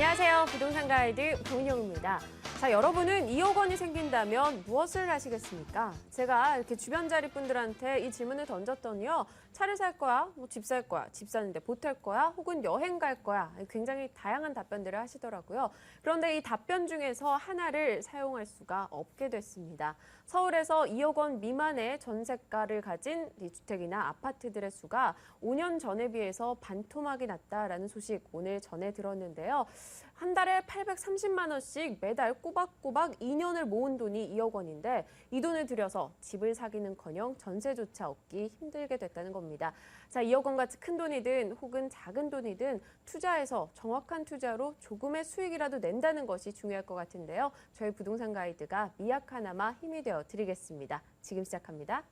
안녕하세요. 부동산 가이드 정은영입니다. 자, 여러분은 2억 원이 생긴다면 무엇을 하시겠습니까? 제가 이렇게 주변 자리 분들한테 이 질문을 던졌더니요. 차를 살 거야? 뭐 집 살 거야? 집 사는데 보탤 거야? 혹은 여행 갈 거야? 굉장히 다양한 답변들을 하시더라고요. 그런데 이 답변 중에서 하나를 사용할 수가 없게 됐습니다. 서울에서 2억 원 미만의 전세가를 가진 이 주택이나 아파트들의 수가 5년 전에 비해서 반토막이 났다라는 소식 오늘 전해 들었는데요. 한 달에 830만 원씩 매달 꼬박꼬박 2년을 모은 돈이 2억 원인데 이 돈을 들여서 집을 사기는커녕 전세조차 얻기 힘들게 됐다는 겁니다. 자, 2억 원 같이 큰 돈이든 혹은 작은 돈이든 투자해서 정확한 투자로 조금의 수익이라도 낸다는 것이 중요할 것 같은데요. 저희 부동산 가이드가 미약하나마 힘이 되어 드리겠습니다. 지금 시작합니다.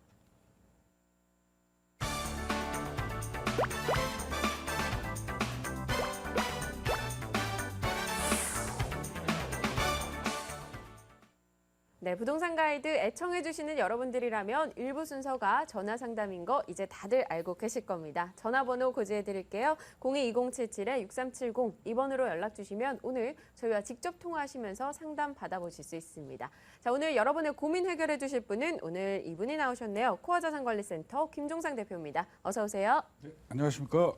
네, 부동산 가이드 애청해주시는 여러분들이라면 일부 순서가 전화 상담인 거 이제 다들 알고 계실 겁니다. 전화번호 고지해드릴게요. 02-2077-6370 이번으로 연락 주시면 오늘 저희와 직접 통화하시면서 상담 받아보실 수 있습니다. 자, 오늘 여러분의 고민 해결해 주실 분은 오늘 이분이 나오셨네요. 코아자산관리센터 김종상 대표입니다. 어서 오세요. 네, 안녕하십니까.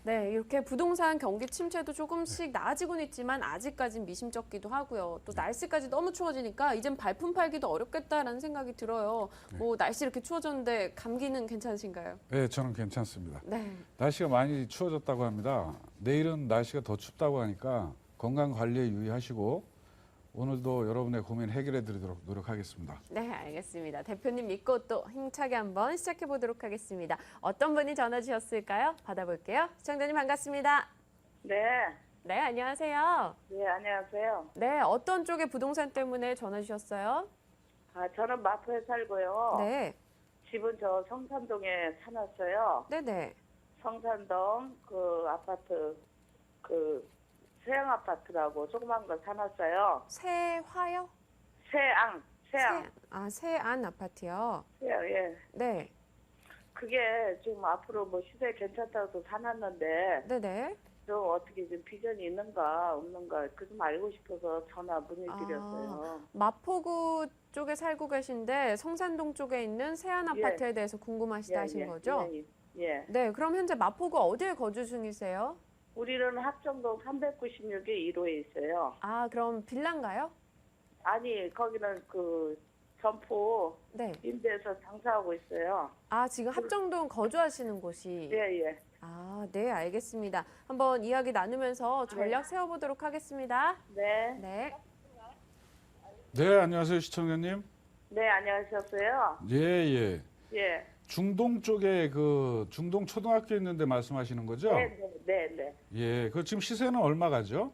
네, 이렇게 부동산 경기 침체도 조금씩 나아지고는 있지만 아직까진 미심쩍기도 하고요. 또 날씨까지 너무 추워지니까 이젠 발품 팔기도 어렵겠다라는 생각이 들어요. 뭐 날씨 이렇게 추워졌는데 감기는 괜찮으신가요? 네, 저는 괜찮습니다. 네. 날씨가 많이 추워졌다고 합니다. 내일은 날씨가 더 춥다고 하니까 건강 관리에 유의하시고 오늘도 여러분의 고민 해결해 드리도록 노력하겠습니다. 네, 알겠습니다. 대표님 믿고 또 힘차게 한번 시작해 보도록 하겠습니다. 어떤 분이 전화 주셨을까요? 받아볼게요. 시청자님 반갑습니다. 네. 네, 안녕하세요. 네, 안녕하세요. 네, 어떤 쪽의 부동산 때문에 전화 주셨어요? 저는 마포에 살고요. 네. 집은 저 성산동에 사놨어요. 네네. 성산동 그 아파트 세양 아파트라고 조그만 거 사놨어요. 세화요? 세양. 세안 아파트요. 세양, 예. 네. 그게 지금 앞으로 뭐 시세 괜찮다고 사놨는데 네네. 좀 어떻게 좀 비전이 있는가 없는가 그 좀 알고 싶어서 전화 문의드렸어요. 마포구 쪽에 살고 계신데 성산동 쪽에 있는 세안 예. 아파트에 대해서 궁금하시다 하신 거죠? 예. 네, 그럼 현재 마포구 어디에 거주 중이세요? 우리는 합정동 396에 1호에 있어요. 아, 그럼 빌라인가요? 아니, 거기는 그 점포 네. 임대해서 장사하고 있어요. 아, 지금 합정동 거주하시는 곳이? 예, 예. 아, 네, 알겠습니다. 한번 이야기 나누면서 전략 세워보도록 하겠습니다. 네. 네. 네, 안녕하세요, 시청자님. 네, 안녕하셨어요? 예, 예. 예. 중동 쪽에 그 중동 초등학교 있는데 말씀하시는 거죠? 네. 예, 그 지금 시세는 얼마 가죠?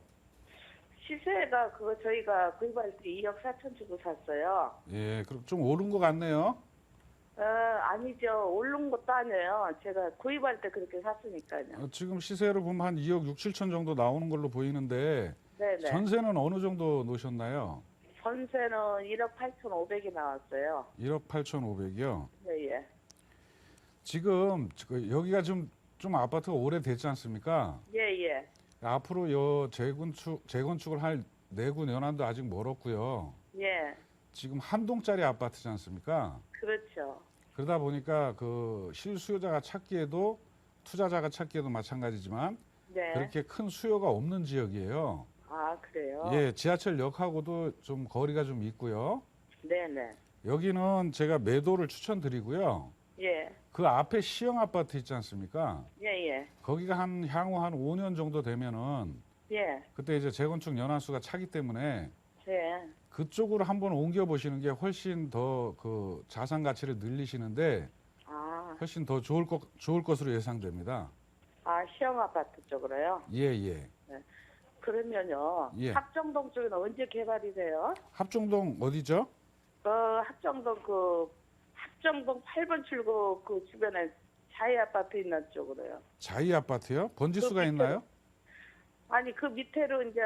시세가 그거 저희가 구입할 때 2억 4천 주고 샀어요. 예, 그럼 좀 오른 것 같네요. 아니죠. 오른 것도 아니에요. 제가 구입할 때 그렇게 샀으니까요. 지금 시세로 보면 한 2억 6, 7천 정도 나오는 걸로 보이는데 네네. 전세는 어느 정도 놓으셨나요? 전세는 1억 8천 5백이 나왔어요. 1억 8,500이요. 네, 예. 지금 여기가 좀 아파트가 오래됐지 않습니까? 예, 예. 앞으로 재건축을 할 내구 연한도 아직 멀었고요. 예. 지금 한 동짜리 아파트지 않습니까? 그렇죠. 그러다 보니까 그 실수요자가 찾기에도 투자자가 찾기에도 마찬가지지만 네. 그렇게 큰 수요가 없는 지역이에요. 아, 그래요? 예, 지하철역하고도 좀 거리가 좀 있고요. 네네. 여기는 제가 매도를 추천드리고요. 예. 그 앞에 시형 아파트 있지 않습니까? 예. 거기가 향후 한 5년 정도 되면은 예. 그때 이제 재건축 연한수가 차기 때문에 예. 그쪽으로 한번 옮겨 보시는 게 훨씬 더 그 자산 가치를 늘리시는데 훨씬 더 좋을 것으로 예상됩니다. 시형 아파트 쪽으로요? 예. 그러면요. 예. 합정동 쪽은 언제 개발이 돼요? 합정동 어디죠? 합정동 8번 출구 그 주변에 자이 아파트 있는 쪽으로요. 자이 아파트요? 번지수가 그 있나요? 아니 그 밑에로 이제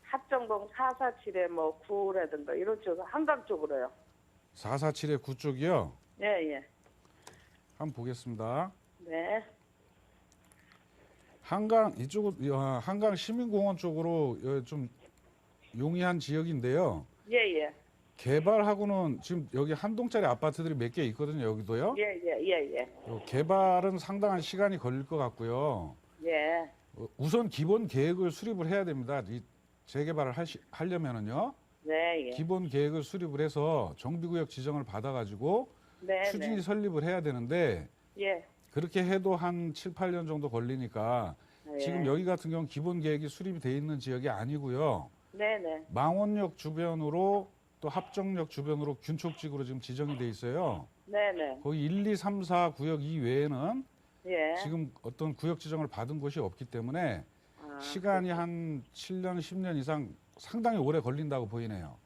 합정동 447에 뭐 9라든가 이런 쪽 한강 쪽으로요. 447의 9 쪽이요? 예. 한번 보겠습니다. 네. 한강 이쪽은 한강 시민공원 쪽으로 좀 용이한 지역인데요. 예, 예. 개발하고는 지금 여기 한 동짜리 아파트들이 몇 개 있거든요. 여기도요. 예, 예, 예, 예. 개발은 상당한 시간이 걸릴 것 같고요. 예. 우선 기본 계획을 수립을 해야 됩니다. 이 재개발을 하려면은요. 네, 예. 기본 계획을 수립을 해서 정비구역 지정을 받아가지고 네, 추진이 네. 설립을 해야 되는데 예. 그렇게 해도 한 7, 8년 정도 걸리니까 예. 지금 여기 같은 경우는 기본 계획이 수립이 돼 있는 지역이 아니고요. 네, 네. 망원역 주변으로 또 합정역 주변으로 균촉지구로 지금 지정이 돼 있어요. 네, 네. 거기 1, 2, 3, 4 구역 이외에는 예. 지금 어떤 구역 지정을 받은 곳이 없기 때문에 아, 시간이 한 7년, 10년 이상 상당히 오래 걸린다고 보이네요.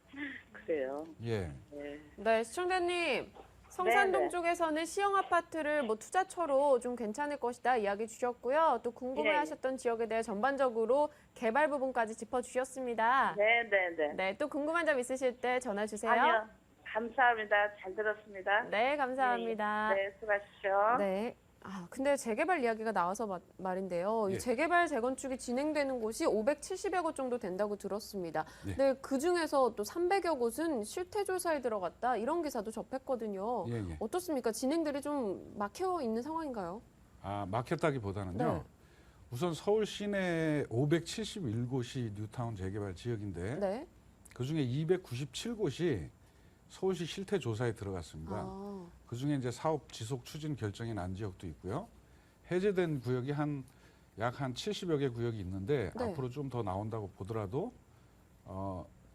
그래요. 예. 예. 네, 시청자님. 성산동 네네. 쪽에서는 시형 아파트를 뭐 투자처로 좀 괜찮을 것이다 이야기 주셨고요. 또 궁금해하셨던 지역에 대해 전반적으로 개발 부분까지 짚어주셨습니다. 네, 네, 네. 네, 또 궁금한 점 있으실 때 전화 주세요. 아니요. 감사합니다. 잘 들었습니다. 네, 감사합니다. 네, 수고하십시오. 네. 아, 근데 재개발 이야기가 나와서 말인데요. 예. 이 재개발, 재건축이 진행되는 곳이 570여 곳 정도 된다고 들었습니다. 예. 근데 그 중에서 또 300여 곳은 실태조사에 들어갔다. 이런 기사도 접했거든요. 예, 예. 어떻습니까? 진행들이 좀 막혀 있는 상황인가요? 막혔다기보다는요. 네. 우선 서울 시내 571곳이 뉴타운 재개발 지역인데 네. 그중에 297곳이 서울시 실태 조사에 들어갔습니다. 아, 그중에 이제 사업 지속 추진 결정이 난 지역도 있고요. 해제된 구역이 약 한 70여 개 구역이 있는데 네. 앞으로 좀 더 나온다고 보더라도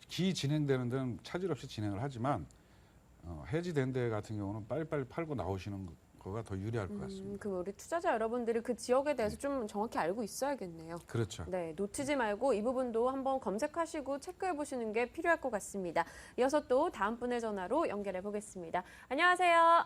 기 진행되는 데는 차질 없이 진행을 하지만 해지된 데 같은 경우는 빨리빨리 팔고 나오시는 거가 더 유리할 것 같습니다. 그 우리 투자자 여러분들이 그 지역에 대해서 좀 정확히 알고 있어야겠네요. 그렇죠. 네, 놓치지 말고 이 부분도 한번 검색하시고 체크해 보시는 게 필요할 것 같습니다. 이어서 또 다음 분의 전화로 연결해 보겠습니다. 안녕하세요.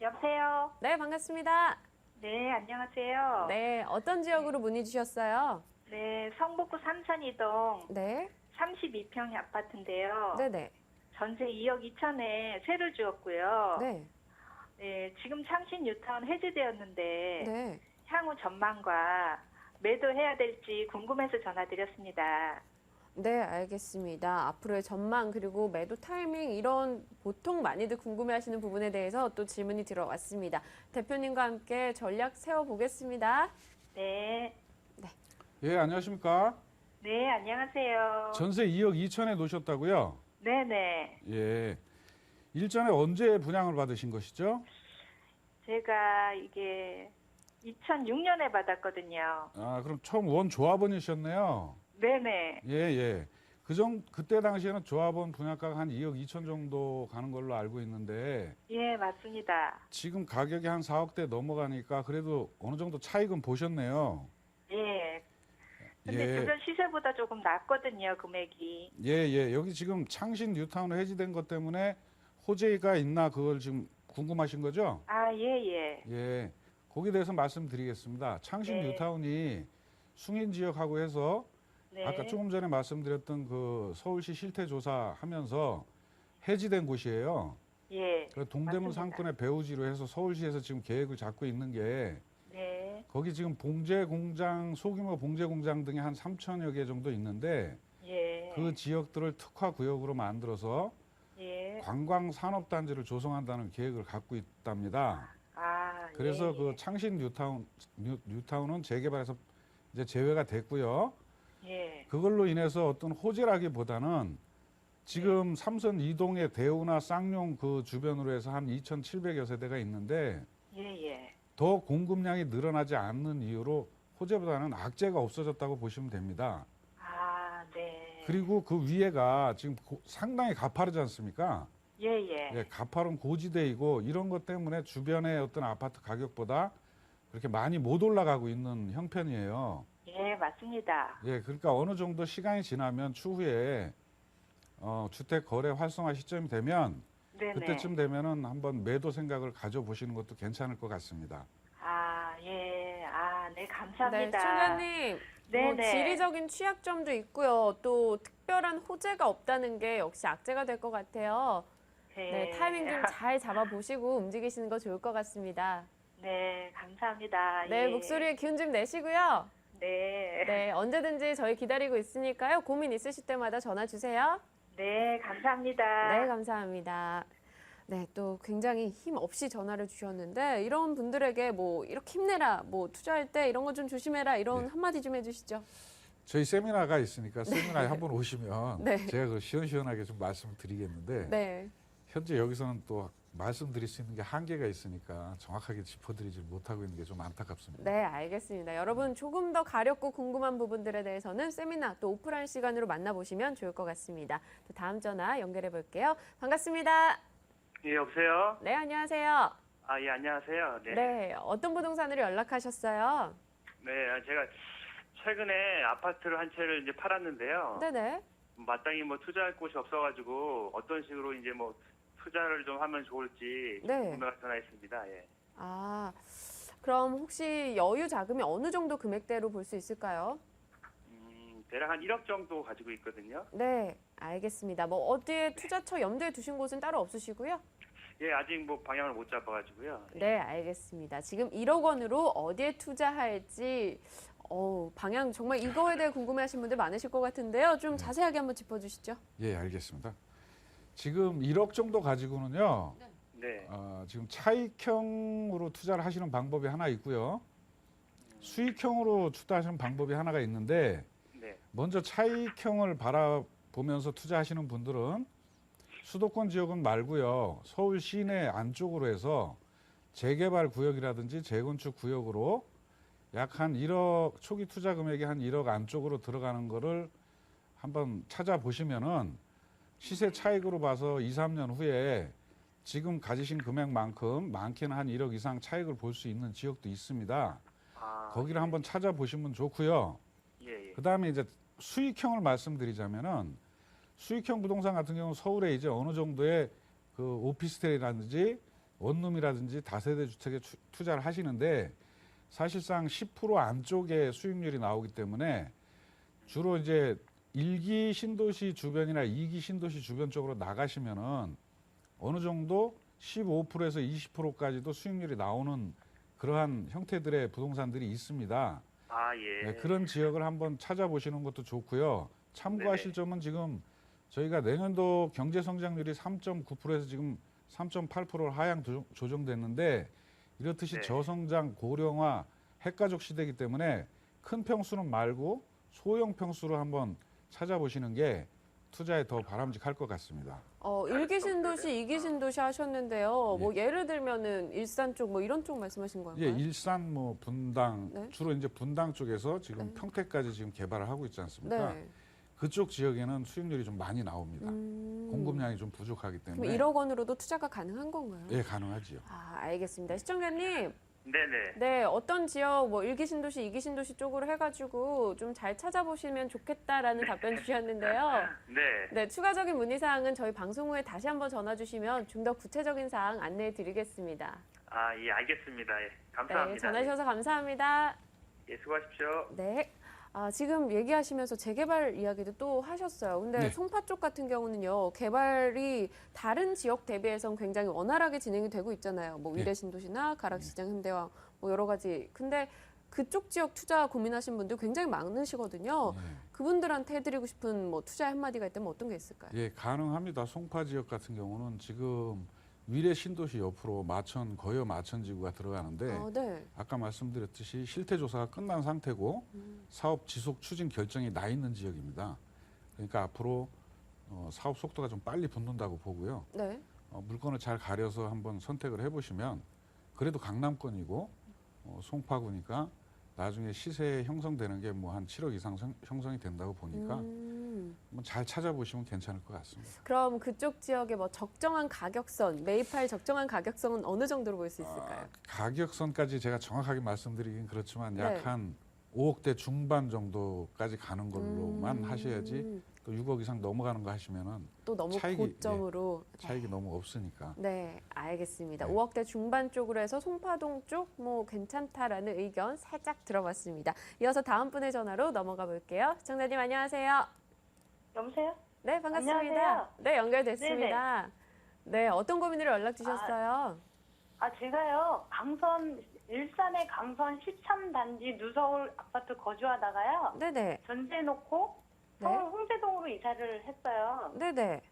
여보세요. 네, 반갑습니다. 네, 안녕하세요. 네, 어떤 지역으로 문의 주셨어요? 네, 성북구 삼천이동 네, 32평 아파트인데요. 네네, 전세 2억 2천에 세를 주었고요. 네, 네, 지금 창신 뉴타운 해제되었는데 네. 향후 전망과 매도해야 될지 궁금해서 전화드렸습니다. 네, 알겠습니다. 앞으로의 전망 그리고 매도 타이밍 이런 보통 많이들 궁금해하시는 부분에 대해서 또 질문이 들어왔습니다. 대표님과 함께 전략 세워보겠습니다. 네. 예, 안녕하십니까? 네, 안녕하세요. 전세 2억 2천에 놓으셨다고요? 네네. 예. 일전에 언제 분양을 받으신 것이죠? 제가 이게 2006년에 받았거든요. 그럼 처음 원 조합원이셨네요. 네네. 예, 예. 그때 당시에는 조합원 분양가가 한 2억 2천 정도 가는 걸로 알고 있는데 예, 맞습니다. 지금 가격이 한 4억대 넘어가니까 그래도 어느 정도 차익은 보셨네요. 예. 근데 예. 주변 시세보다 조금 낮거든요, 금액이. 예, 예. 여기 지금 창신 뉴타운 해지된 것 때문에 호재가 있나 그걸 지금 궁금하신 거죠? 아, 예, 예. 예. 거기에 대해서 말씀드리겠습니다. 창신 네. 뉴타운이 숭인 지역하고 해서 네. 아까 조금 전에 말씀드렸던 그 서울시 실태 조사하면서 해지된 곳이에요. 예. 그 동대문 맞습니다. 상권의 배후지로 해서 서울시에서 지금 계획을 잡고 있는 게 네. 거기 지금 봉제 공장, 소규모 봉제 공장 등이 한 3천여 개 정도 있는데 예. 그 지역들을 특화 구역으로 만들어서 예. 관광 산업 단지를 조성한다는 계획을 갖고 있답니다. 아, 그래서 예, 그 창신 뉴타운은 재개발에서 이제 제외가 됐고요. 예. 그걸로 인해서 어떤 호재라기보다는 지금 삼선 이동의 대우나 쌍용 그 주변으로 해서 한 2,700여 세대가 있는데 예, 예. 더 공급량이 늘어나지 않는 이유로 호재보다는 악재가 없어졌다고 보시면 됩니다. 아, 네. 그리고 그 위에가 지금 상당히 가파르지 않습니까? 예, 예. 예, 가파른 고지대이고 이런 것 때문에 주변의 어떤 아파트 가격보다 그렇게 많이 못 올라가고 있는 형편이에요. 예, 맞습니다. 예, 그러니까 어느 정도 시간이 지나면 추후에 주택 거래 활성화 시점이 되면 네네. 그때쯤 되면은 한번 매도 생각을 가져보시는 것도 괜찮을 것 같습니다. 아, 예. 아, 네, 네, 감사합니다. 시청자님. 뭐 네네. 지리적인 취약점도 있고요. 또 특별한 호재가 없다는 게 역시 악재가 될 것 같아요. 네, 타이밍 좀 잘 잡아보시고 움직이시는 거 좋을 것 같습니다. 네, 감사합니다. 감사합니다. 네, 예. 목소리에 기운 좀 내시고요. 네. 네, 언제든지 저희 기다리고 있으니까요. 고민 있으실 때마다 전화 주세요. 네, 감사합니다. 네, 감사합니다. 네, 또 굉장히 힘 없이 전화를 주셨는데 이런 분들에게 뭐 이렇게 힘내라, 뭐 투자할 때 이런 거 좀 조심해라 이런 네. 한마디 좀 해주시죠. 저희 세미나가 있으니까 세미나에 한번 오시면 네. 제가 그 시원시원하게 좀 말씀드리겠는데 네, 현재 여기서는 또 말씀드릴 수 있는 게 한계가 있으니까 정확하게 짚어드리지 못하고 있는 게 좀 안타깝습니다. 네, 알겠습니다. 여러분 조금 더 가렵고 궁금한 부분들에 대해서는 세미나 또 오프라인 시간으로 만나보시면 좋을 것 같습니다. 또 다음 전화 연결해 볼게요. 반갑습니다. 예, 여보세요? 네, 안녕하세요. 아, 예, 안녕하세요. 네. 네, 어떤 부동산으로 연락하셨어요? 네, 제가 최근에 아파트를 한 채를 이제 팔았는데요. 네네. 마땅히 뭐 투자할 곳이 없어가지고 어떤 식으로 이제 뭐 투자를 좀 하면 좋을지 네. 궁금해서 전화했습니다. 예. 아, 그럼 혹시 여유 자금이 어느 정도 금액대로 볼 수 있을까요? 대략 한 1억 정도 가지고 있거든요. 네, 알겠습니다. 뭐 어디에 투자처 염두에 두신 곳은 따로 없으시고요? 예, 아직 뭐 방향을 못 잡아가지고요. 네, 알겠습니다. 지금 1억 원으로 어디에 투자할지 방향 정말 이거에 대해 궁금해하신 분들 많으실 것 같은데요. 좀 자세하게 한번 짚어주시죠. 예, 알겠습니다. 지금 1억 정도 가지고는요. 네. 지금 차익형으로 투자를 하시는 방법이 하나 있고요. 수익형으로 투자하시는 방법이 하나가 있는데 네. 먼저 차익형을 바라보면서 투자하시는 분들은 수도권 지역은 말고요. 서울 시내 안쪽으로 해서 재개발 구역이라든지 재건축 구역으로 약 한 1억 초기 투자 금액이 한 1억 안쪽으로 들어가는 거를 한번 찾아보시면은 시세 차익으로 봐서 2, 3년 후에 지금 가지신 금액만큼 많게는 한 1억 이상 차익을 볼 수 있는 지역도 있습니다. 아, 거기를 한번 찾아보시면 좋고요. 예, 예. 그다음에 이제 수익형을 말씀드리자면은 수익형 부동산 같은 경우는 서울에 이제 어느 정도의 그 오피스텔이라든지 원룸이라든지 다세대 주택에 투자를 하시는데 사실상 10% 안쪽에 수익률이 나오기 때문에 주로 이제 1기 신도시 주변이나 2기 신도시 주변 쪽으로 나가시면은 어느 정도 15%에서 20%까지도 수익률이 나오는 그러한 형태들의 부동산들이 있습니다. 아, 예. 네, 그런 지역을 한번 찾아보시는 것도 좋고요. 참고하실 네네. 점은 지금 저희가 내년도 경제 성장률이 3.9%에서 지금 3.8%로 하향 조정됐는데 이렇듯이 네. 저성장 고령화 핵가족 시대이기 때문에 큰 평수는 말고 소형 평수로 한번 찾아보시는 게 투자에 더 바람직할 것 같습니다. 1기 신도시, 2기 신도시 하셨는데요. 예. 뭐 예를 들면은 일산 쪽 뭐 이런 쪽 말씀하신 건가요? 예, 일산 뭐 분당 네. 주로 이제 분당 쪽에서 지금 네. 평택까지 지금 개발을 하고 있지 않습니까? 네. 그쪽 지역에는 수익률이 좀 많이 나옵니다. 공급량이 좀 부족하기 그럼 때문에 1억 원으로도 투자가 가능한 건가요? 예, 가능하지요. 아, 알겠습니다. 시청자님, 네네. 네, 어떤 지역, 뭐 1기 신도시, 2기 신도시 쪽으로 해가지고 좀 잘 찾아보시면 좋겠다라는 답변 주셨는데요. 네. 네, 추가적인 문의사항은 저희 방송 후에 다시 한번 전화 주시면 좀 더 구체적인 사항 안내해 드리겠습니다. 아, 예, 알겠습니다. 예. 네, 감사합니다. 전화 주셔서 감사합니다. 예, 수고하십시오. 네. 지금 얘기하시면서 재개발 이야기도 또 하셨어요. 근데 네. 송파 쪽 같은 경우는요, 개발이 다른 지역 대비해서는 굉장히 원활하게 진행이 되고 있잖아요. 뭐 네. 위례신도시나 가락시장, 현대와 뭐 여러 가지. 근데 그쪽 지역 투자 고민하신 분들 굉장히 많으시거든요. 그분들한테 해드리고 싶은 뭐 투자 한마디가 있다면 어떤 게 있을까요? 예, 가능합니다. 송파 지역 같은 경우는 지금 위례 신도시 옆으로 마천 거여 마천지구가 들어가는데 네. 아까 말씀드렸듯이 실태 조사가 끝난 상태고 사업 지속 추진 결정이 나 있는 지역입니다. 그러니까 앞으로 사업 속도가 좀 빨리 붙는다고 보고요. 네. 물건을 잘 가려서 한번 선택을 해보시면 그래도 강남권이고 송파구니까 나중에 시세 형성되는 게 뭐 한 7억 이상 형성이 된다고 보니까 한번 잘 찾아보시면 괜찮을 것 같습니다. 그럼 그쪽 지역의 뭐 적정한 가격선, 매입할 적정한 가격선은 어느 정도로 볼 수 있을까요? 가격선까지 제가 정확하게 말씀드리긴 그렇지만 네. 약 한 5억대 중반 정도까지 가는 걸로만 하셔야지 또 6억 이상 넘어가는 거 하시면은 또 너무 차익이, 고점으로. 차익이 너무 없으니까. 네, 알겠습니다. 네. 5억대 중반 쪽으로 해서 송파동 쪽 뭐 괜찮다라는 의견 살짝 들어봤습니다. 이어서 다음 분의 전화로 넘어가 볼게요. 시청자님 안녕하세요. 여보세요? 네, 반갑습니다. 안녕하세요. 네, 연결됐습니다. 네, 어떤 고민으로 연락 주셨어요? 제가요, 강선 일산에 이천에 강선 13단지 누서울 아파트 거주하다가요. 네네. 전세 놓고 서울 홍대동으로 이사를 했어요. 네네.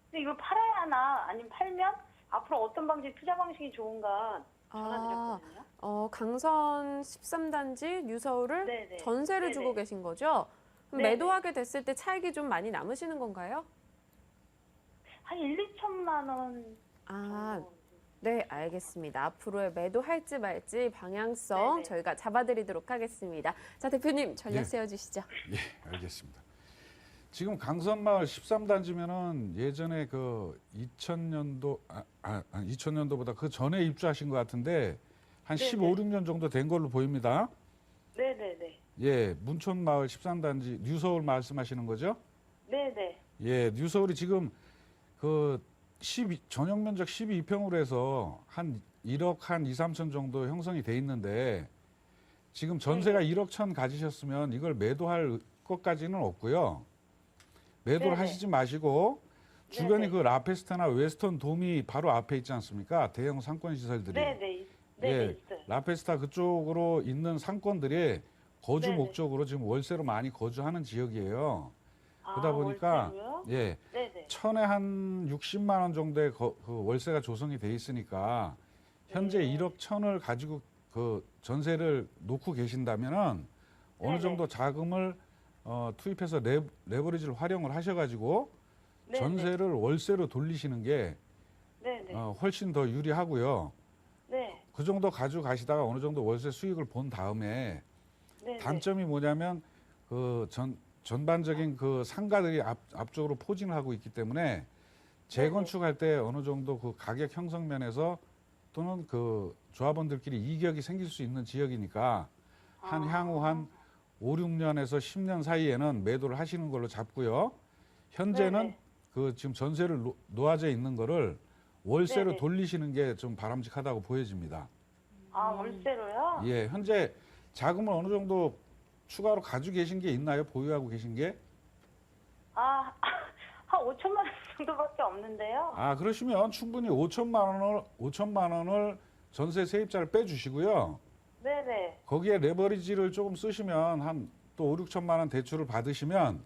근데 이걸 팔아야 하나 아니면 팔면 앞으로 어떤 방식 투자 방식이 좋은가 전화드렸거든요. 강선 13단지 뉴서울을 네네. 전세를 네네. 주고 계신 거죠? 그럼 네네. 매도하게 됐을 때 차익이 좀 많이 남으시는 건가요? 한 1, 2천만 원 아, 정도. 네, 알겠습니다. 앞으로의 매도할지 말지 방향성 네네. 저희가 잡아드리도록 하겠습니다. 자, 대표님 전략 네. 세워주시죠. 예, 알겠습니다. 지금 강선마을 13단지면은 예전에 그 2000년도 2000년도보다 그 전에 입주하신 것 같은데 한 네네. 15, 16년 정도 된 걸로 보입니다. 네네네. 예, 문촌마을 13단지 뉴서울 말씀하시는 거죠? 네네. 예, 뉴서울이 지금 그 전용 면적 12평으로 해서 한 1억 한 2, 3천 정도 형성이 돼 있는데 지금 전세가 1억 천 가지셨으면 이걸 매도할 것까지는 없고요. 매도를 네네. 하시지 마시고 주변에 네네. 그 라페스타나 웨스턴 돔이 바로 앞에 있지 않습니까? 대형 상권 시설들이. 네네. 네네. 예, 있어요. 라페스타 그쪽으로 있는 상권들이 거주 네네. 목적으로 지금 월세로 많이 거주하는 지역이에요. 아, 그러다 보니까 월세로요? 예, 네네. 천에 한 60만 원 정도의 그 월세가 조성이 돼 있으니까 현재 네. 1억 천을 가지고 그 전세를 놓고 계신다면은 어느 네네. 정도 자금을 투입해서 레버리지를 활용을 하셔가지고 네네. 전세를 월세로 돌리시는 게 네네. 훨씬 더 유리하고요. 네. 그 정도 가지고 가시다가 어느 정도 월세 수익을 본 다음에 네네. 단점이 뭐냐면 그 전반적인 그 상가들이 앞쪽으로 포진을 하고 있기 때문에 재건축할 때 어느 정도 그 가격 형성 면에서 또는 그 조합원들끼리 이격이 생길 수 있는 지역이니까 한 향후 한 5, 6년에서 10년 사이에는 매도를 하시는 걸로 잡고요. 현재는 네네. 그 지금 전세를 놓아져 있는 거를 월세로 네네. 돌리시는 게 좀 바람직하다고 보여집니다. 아, 월세로요? 예, 현재 자금을 어느 정도 추가로 가지고 계신 게 있나요? 보유하고 계신 게? 아, 한 5천만 원 정도밖에 없는데요. 아, 그러시면 충분히 5천만 원을 전세 세입자를 빼주시고요. 네네. 거기에 레버리지를 조금 쓰시면 한 또 5, 6천만 원 대출을 받으시면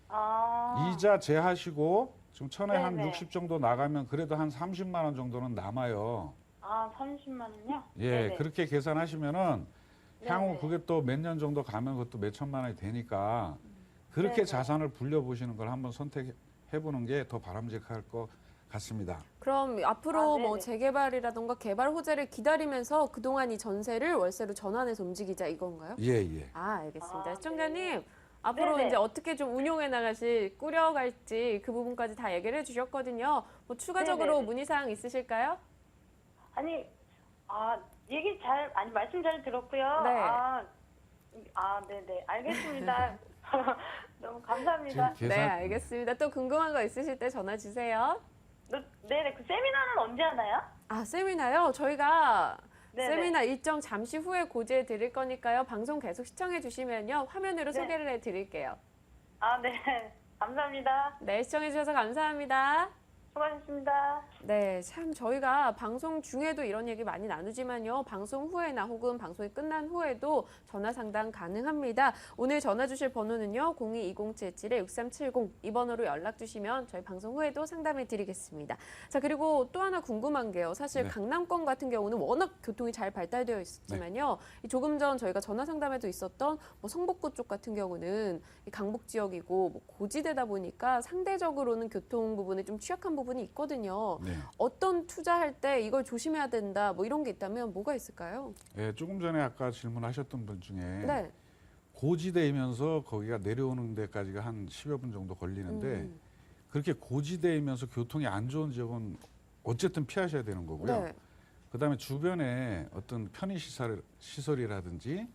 아. 이자 제하시고 지금 천에 한 네네. 60 정도 나가면 그래도 한 30만 원 정도는 남아요. 아, 30만 원요? 예, 네네. 그렇게 계산하시면은 향후 네네. 그게 또 몇 년 정도 가면 그것도 몇 천만 원이 되니까 그렇게 네네. 자산을 불려보시는 걸 한번 선택해보는 게 더 바람직할 것 같습니다. 그럼 앞으로 아, 뭐 네네. 재개발이라던가 개발 호재를 기다리면서 그동안 이 전세를 월세로 전환해서 움직이자 이건가요? 예, 예. 아, 알겠습니다. 아, 시청자님, 네. 앞으로 네네. 이제 어떻게 좀 운용해 나가실, 꾸려갈지 그 부분까지 다 얘기를 해주셨거든요. 뭐 추가적으로 네네. 문의사항 있으실까요? 아니, 말씀 잘 들었고요. 네. 네네. 알겠습니다. 너무 감사합니다. 지금 네, 계산- 알겠습니다. 또 궁금한 거 있으실 때 전화 주세요. 네네. 그 세미나는 언제 하나요? 아, 세미나요? 저희가 네네. 세미나 일정 잠시 후에 고지해 드릴 거니까요. 방송 계속 시청해 주시면요. 화면으로 네. 소개를 해 드릴게요. 아, 네. 감사합니다. 네, 시청해 주셔서 감사합니다. 수고하셨습니다. 네, 참 저희가 방송 중에도 이런 얘기 많이 나누지만요. 방송 후에나 혹은 방송이 끝난 후에도 전화 상담 가능합니다. 오늘 전화 주실 번호는요. 02-2077-6370 이 번호로 연락 주시면 저희 방송 후에도 상담해 드리겠습니다. 자, 그리고 또 하나 궁금한 게요. 사실 네. 강남권 같은 경우는 워낙 교통이 잘 발달되어 있지만요. 이 조금 전 저희가 전화 상담에도 있었던 뭐 성북구 쪽 같은 경우는 이 강북 지역이고 뭐 고지대다 보니까 상대적으로는 교통 부분에 좀 취약한 부분이 있거든요. 네. 어떤 투자할 때 이걸 조심해야 된다 뭐 이런 게 있다면 뭐가 있을까요? 예, 조금 전에 아까 질문하셨던 분 중에 네. 고지대이면서 거기가 내려오는 데까지가 한 10여 분 정도 걸리는데 그렇게 고지대이면서 교통이 안 좋은 지역은 어쨌든 피하셔야 되는 거고요. 네. 그다음에 주변에 어떤 시설이라든지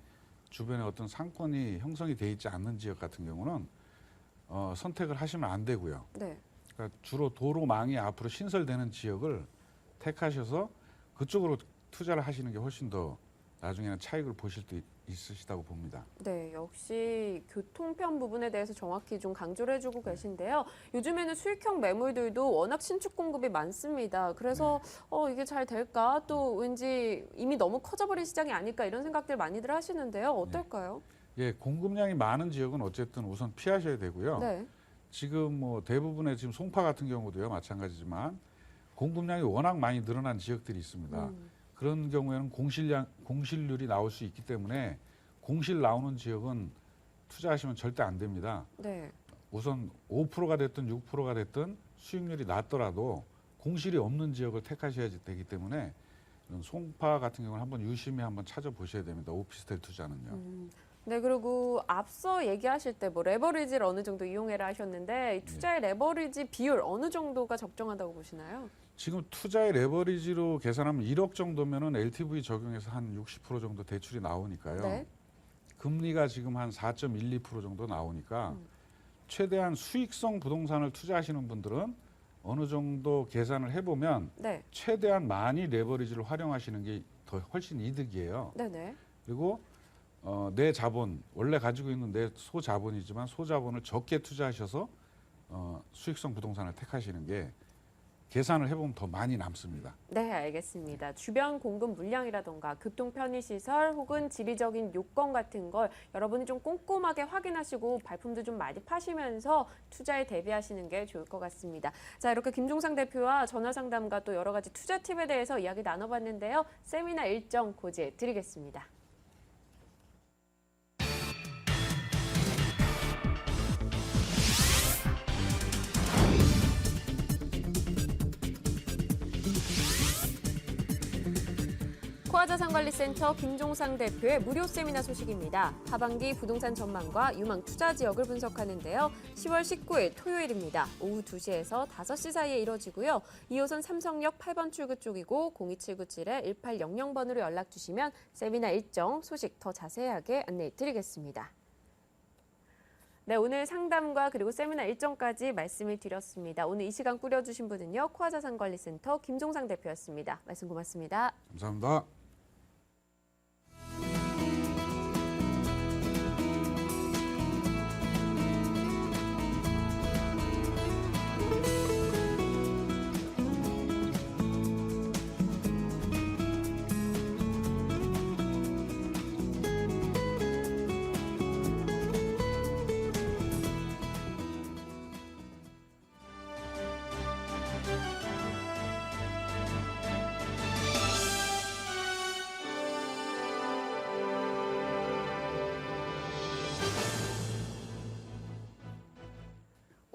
주변에 어떤 상권이 형성이 돼 있지 않는 지역 같은 경우는 선택을 하시면 안 되고요. 네. 그러니까 주로 도로망이 앞으로 신설되는 지역을 택하셔서 그쪽으로 투자를 하시는 게 훨씬 더 나중에는 차익을 보실 수 있으시다고 봅니다. 네, 역시 교통편 부분에 대해서 정확히 좀 강조를 해주고 계신데요. 요즘에는 수익형 매물들도 워낙 신축 공급이 많습니다. 그래서 이게 잘 될까? 또 왠지 이미 너무 커져버린 시장이 아닐까 이런 생각들 많이들 하시는데요. 어떨까요? 예, 공급량이 많은 지역은 어쨌든 우선 피하셔야 되고요. 네. 지금 뭐 대부분의 지금 송파 같은 경우도요, 마찬가지지만 공급량이 워낙 많이 늘어난 지역들이 있습니다. 그런 경우에는 공실률이 나올 수 있기 때문에 공실 나오는 지역은 투자하시면 절대 안 됩니다. 네. 우선 5%가 됐든 6%가 됐든 수익률이 낮더라도 공실이 없는 지역을 택하셔야 되기 때문에 이런 송파 같은 경우는 한번 유심히 한번 찾아보셔야 됩니다. 오피스텔 투자는요. 네, 그리고 앞서 얘기하실 때 뭐 레버리지를 어느 정도 이용해라 하셨는데 이 투자의 레버리지 비율 어느 정도가 적정하다고 보시나요? 지금 투자의 레버리지로 계산하면 1억 정도면은 LTV 적용해서 한 60% 정도 대출이 나오니까요. 네. 금리가 지금 한 4.12% 정도 나오니까 최대한 수익성 부동산을 투자하시는 분들은 어느 정도 계산을 해보면 네. 최대한 많이 레버리지를 활용하시는 게 더 훨씬 이득이에요. 네네. 그리고 내 자본, 원래 가지고 있는 내 소자본이지만 소자본을 적게 투자하셔서 수익성 부동산을 택하시는 게 계산을 해보면 더 많이 남습니다. 네, 알겠습니다. 주변 공급 물량이라던가 교통 편의시설 혹은 지리적인 요건 같은 걸 여러분이 좀 꼼꼼하게 확인하시고 발품도 좀 많이 파시면서 투자에 대비하시는 게 좋을 것 같습니다. 자, 이렇게 김종상 대표와 전화 상담과 또 여러 가지 투자 팁에 대해서 이야기 나눠봤는데요. 세미나 일정 고지해 드리겠습니다. 코아자산관리센터 김종상 대표의 무료 세미나 소식입니다. 하반기 부동산 전망과 유망 투자 지역을 분석하는데요. 10월 19일 토요일입니다. 오후 2시에서 5시 사이에 이뤄지고요. 2호선 삼성역 8번 출구 쪽이고 02797-1800번으로 연락 주시면 세미나 일정 소식 더 자세하게 안내해 드리겠습니다. 네, 오늘 상담과 그리고 세미나 일정까지 말씀을 드렸습니다. 오늘 이 시간 꾸려주신 분은요. 코아자산관리센터 김종상 대표였습니다. 말씀 고맙습니다. 감사합니다.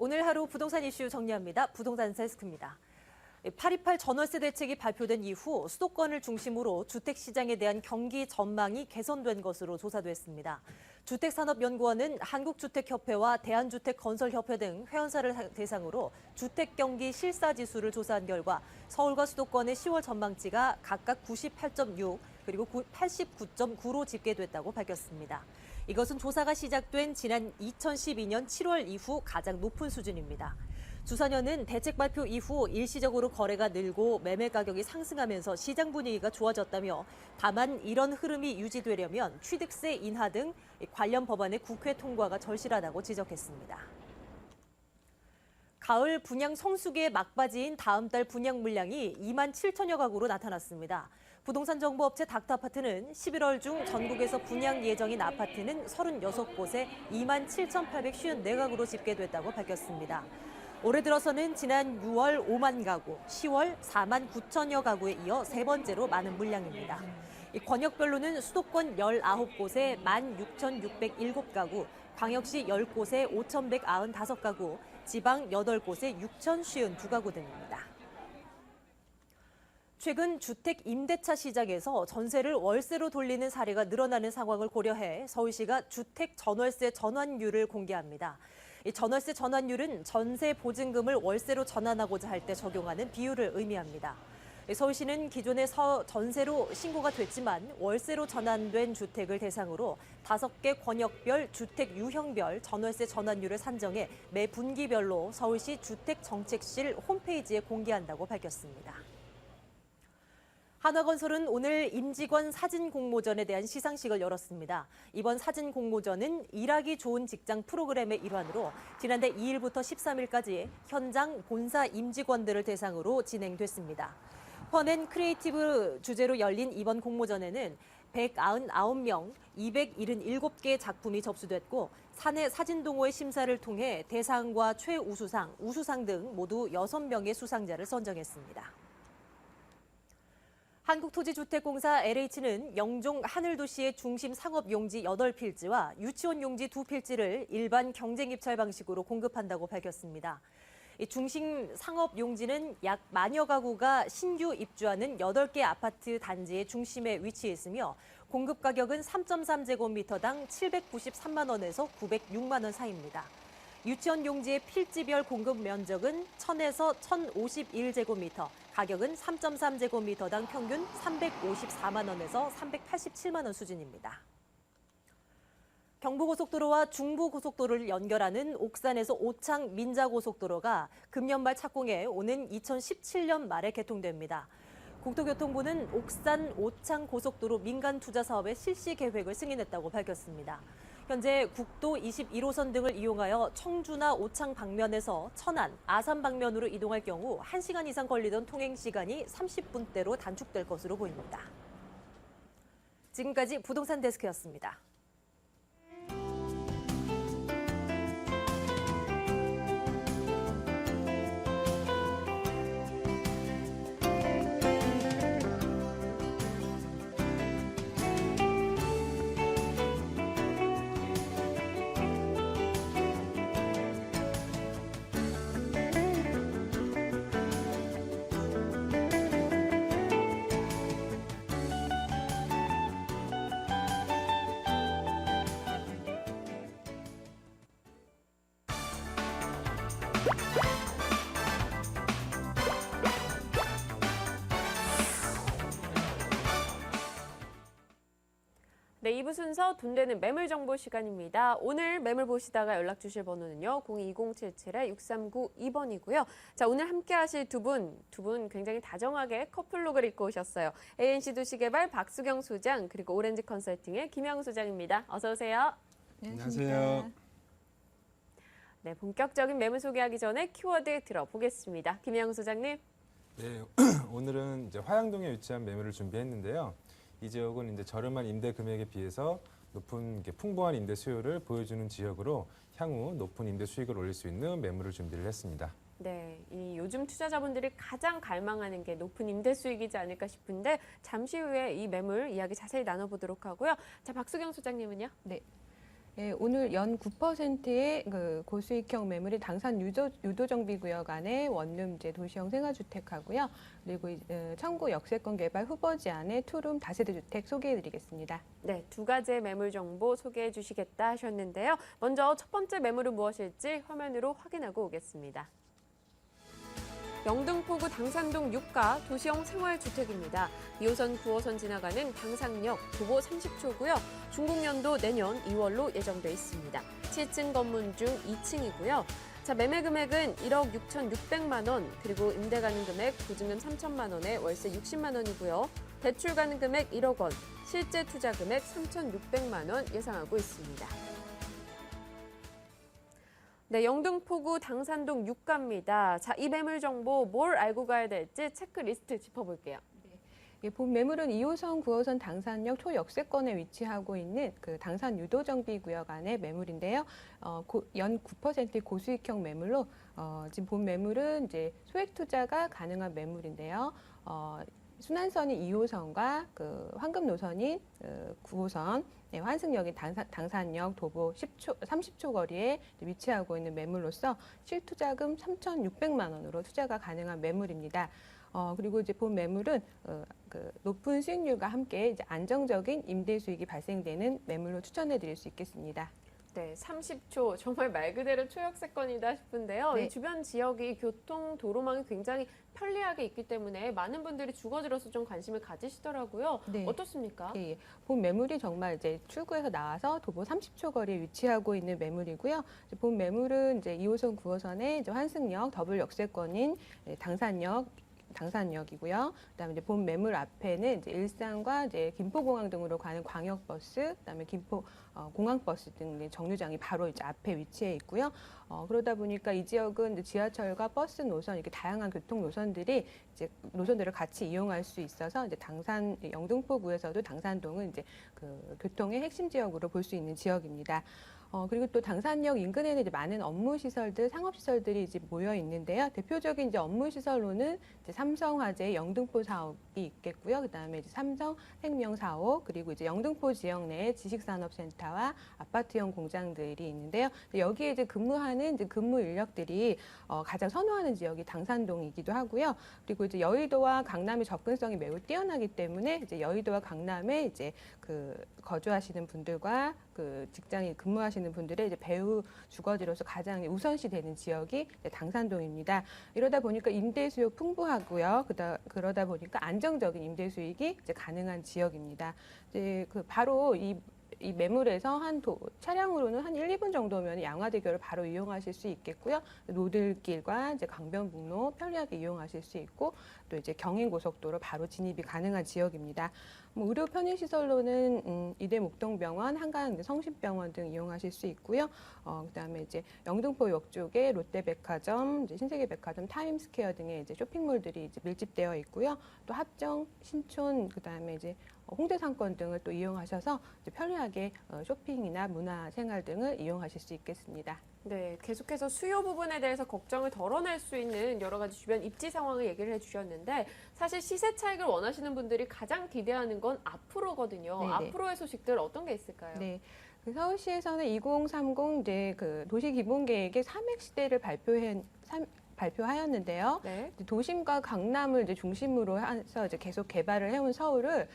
오늘 하루 부동산 이슈 정리합니다. 부동산 데스크입니다. 8.28 전월세 대책이 발표된 이후 수도권을 중심으로 주택시장에 대한 경기 전망이 개선된 것으로 조사됐습니다. 주택산업연구원은 한국주택협회와 대한주택건설협회 등 회원사를 대상으로 주택경기 실사지수를 조사한 결과 서울과 수도권의 10월 전망치가 각각 98.6 그리고 89.9로 집계됐다고 밝혔습니다. 이것은 조사가 시작된 지난 2012년 7월 이후 가장 높은 수준입니다. 주산연은 대책 발표 이후 일시적으로 거래가 늘고 매매 가격이 상승하면서 시장 분위기가 좋아졌다며 다만 이런 흐름이 유지되려면 취득세 인하 등 관련 법안의 국회 통과가 절실하다고 지적했습니다. 가을 분양 성수기의 막바지인 다음 달 분양 물량이 2만 7천여 가구로 나타났습니다. 부동산 정보업체 닥터아파트는 11월 중 전국에서 분양 예정인 아파트는 36곳에 2만 7,854가구로 집계됐다고 밝혔습니다. 올해 들어서는 지난 6월 5만 가구, 10월 4만 9천여 가구에 이어 세 번째로 많은 물량입니다. 권역별로는 수도권 19곳에 16,607가구, 광역시 10곳에 5,195가구, 지방 8곳에 6,052가구 등입니다. 최근 주택 임대차 시장에서 전세를 월세로 돌리는 사례가 늘어나는 상황을 고려해 서울시가 주택 전월세 전환율을 공개합니다. 이 전월세 전환율은 전세 보증금을 월세로 전환하고자 할 때 적용하는 비율을 의미합니다. 서울시는 기존에 전세로 신고가 됐지만 월세로 전환된 주택을 대상으로 5개 권역별 주택 유형별 전월세 전환율을 산정해 매 분기별로 서울시 주택정책실 홈페이지에 공개한다고 밝혔습니다. 한화건설은 오늘 임직원 사진 공모전에 대한 시상식을 열었습니다. 이번 사진 공모전은 일하기 좋은 직장 프로그램의 일환으로 지난달 2일부터 13일까지 현장 본사 임직원들을 대상으로 진행됐습니다. 펀앤 크리에이티브 주제로 열린 이번 공모전에는 199명, 277개의 작품이 접수됐고 사내 사진 동호회 심사를 통해 대상과 최우수상, 우수상 등 모두 6명의 수상자를 선정했습니다. 한국토지주택공사 LH는 영종 하늘도시의 중심 상업용지 8필지와 유치원 용지 2필지를 일반 경쟁 입찰 방식으로 공급한다고 밝혔습니다. 이 중심 상업용지는 약 10,000여 가구가 신규 입주하는 8개 아파트 단지의 중심에 위치해 있으며 공급 가격은 3.3제곱미터당 793만 원에서 906만 원 사이입니다. 유치원 용지의 필지별 공급 면적은 1000에서 1051제곱미터, 가격은 3.3제곱미터당 평균 354만 원에서 387만 원 수준입니다. 경부고속도로와 중부고속도로를 연결하는 옥산에서 오창 민자고속도로가 금년 말 착공해 오는 2017년 말에 개통됩니다. 국토교통부는 옥산 오창 고속도로 민간 투자 사업의 실시 계획을 승인했다고 밝혔습니다. 현재 국도 21호선 등을 이용하여 청주나 오창 방면에서 천안, 아산 방면으로 이동할 경우 1시간 이상 걸리던 통행 시간이 30분대로 단축될 것으로 보입니다. 지금까지 부동산 데스크였습니다. 네, 2부 순서 돈 되는 매물 정보 시간입니다. 오늘 매물 보시다가 연락 주실 번호는요. 02-2077-6392번이고요. 자, 오늘 함께 하실 두 분 굉장히 다정하게 커플룩을 입고 오셨어요. ANC 도시개발 박수경 소장, 그리고 오렌지 컨설팅의 김영우 소장입니다. 어서 오세요. 안녕하세요. 네, 본격적인 매물 소개하기 전에 키워드 들어보겠습니다. 김영우 소장님. 네, 오늘은 이제 화양동에 위치한 매물을 준비했는데요. 이 지역은 이제 저렴한 임대 금액에 비해서 높은 풍부한 임대 수요를 보여주는 지역으로 향후 높은 임대 수익을 올릴 수 있는 매물을 준비를 했습니다. 네, 이 요즘 투자자분들이 가장 갈망하는 게 높은 임대 수익이지 않을까 싶은데 잠시 후에 이 매물 이야기 자세히 나눠보도록 하고요. 자, 박수경 소장님은요? 네. 예, 오늘 연 9%의 그 고수익형 매물이 당산 유도정비구역 안에 원룸 이제 도시형 생활주택하고요. 그리고 청구 역세권 개발 후보지 안에 투룸 다세대 주택 소개해드리겠습니다. 네, 두 가지의 매물 정보 소개해 주시겠다 하셨는데요. 먼저 첫 번째 매물은 무엇일지 화면으로 확인하고 오겠습니다. 영등포구 당산동 6가 도시형 생활주택입니다. 2호선, 9호선 지나가는 당산역 도보 30초고요. 준공연도 내년 2월로 예정돼 있습니다. 7층 건물 중 2층이고요. 자, 매매 금액은 1억 6,600만 원, 그리고 임대 가능 금액 보증금 3천만 원에 월세 60만 원이고요. 대출 가능 금액 1억 원, 실제 투자 금액 3,600만 원 예상하고 있습니다. 네, 영등포구 당산동 6가입니다. 자, 이 매물 정보 뭘 알고 가야 될지 체크리스트 짚어볼게요. 예, 본 매물은 2호선, 9호선 당산역 초역세권에 위치하고 있는 그 당산 유도정비구역 안의 매물인데요. 연 9%의 고수익형 매물로 지금 본 매물은 이제 소액 투자가 가능한 매물인데요. 순환선이 2호선과 그 황금 노선인 9호선, 네, 환승역인 당산역 도보 30초 거리에 위치하고 있는 매물로서 실투자금 3,600만 원으로 투자가 가능한 매물입니다. 그리고 이제 본 매물은 그 높은 수익률과 함께 이제 안정적인 임대 수익이 발생되는 매물로 추천해 드릴 수 있겠습니다. 네, 30초 정말 말 그대로 초역세권이다 싶은데요. 네. 이 주변 지역이 교통 도로망이 굉장히 편리하게 있기 때문에 많은 분들이 주거지로서 좀 관심을 가지시더라고요. 네. 어떻습니까? 예, 본 매물이 정말 이제 출구에서 나와서 도보 30초 거리에 위치하고 있는 매물이고요. 이제 본 매물은 이제 2호선, 9호선의 이제 환승역 더블 역세권인 당산역 당산역이고요. 그다음에 이제 본 매물 앞에는 이제 일산과 이제 김포공항 등으로 가는 광역버스, 그다음에 김포 공항버스 등 정류장이 바로 이제 앞에 위치해 있고요. 그러다 보니까 이 지역은 이제 지하철과 버스 노선 이렇게 다양한 교통 노선들이 이제 노선들을 같이 이용할 수 있어서 이제 당산 영등포구에서도 당산동은 이제 그 교통의 핵심 지역으로 볼 수 있는 지역입니다. 그리고 또 당산역 인근에는 이제 많은 업무 시설들, 상업 시설들이 이제 모여 있는데요. 대표적인 이제 업무 시설로는 이제 삼성화재 영등포 사업이 있겠고요. 그다음에 이제 삼성생명 사업, 그리고 이제 영등포 지역 내에 지식산업센터와 아파트형 공장들이 있는데요. 여기에 이제 근무하는 이제 근무 인력들이 가장 선호하는 지역이 당산동이기도 하고요. 그리고 이제 여의도와 강남의 접근성이 매우 뛰어나기 때문에 이제 여의도와 강남에 이제 그 거주하시는 분들과 그 직장에 근무하시는 분들의 이제 배후 주거지로서 가장 우선시 되는 지역이 이제 당산동입니다. 이러다 보니까 임대 수요 풍부하고요. 그러다 보니까 안정적인 임대 수익이 이제 가능한 지역입니다. 이제 그 바로 이 매물에서 차량으로는 한 1, 2분 정도면 양화대교를 바로 이용하실 수 있겠고요. 노들길과 이제 강변북로 편리하게 이용하실 수 있고 또 이제 경인고속도로 바로 진입이 가능한 지역입니다. 의료 편의시설로는 이대목동병원, 한강 성심병원 등 이용하실 수 있고요. 그다음에 이제 영등포역 쪽에 롯데백화점, 이제 신세계백화점, 타임스퀘어 등의 이제 쇼핑몰들이 이제 밀집되어 있고요. 또 합정, 신촌, 그다음에 이제 홍대 상권 등을 또 이용하셔서 이제 편리하게 쇼핑이나 문화생활 등을 이용하실 수 있겠습니다. 네, 계속해서 수요 부분에 대해서 걱정을 덜어낼 수 있는 여러 가지 주변 입지 상황을 얘기를 해주셨는데 사실 시세 차익을 원하시는 분들이 가장 기대하는 건 앞으로거든요. 네네. 앞으로의 소식들 어떤 게 있을까요? 네. 서울시에서는 2030 이제 그 도시 기본 계획의 3핵 시대를 발표하였는데요. 네. 도심과 강남을 이제 중심으로 해서 이제 계속 개발을 해온 서울을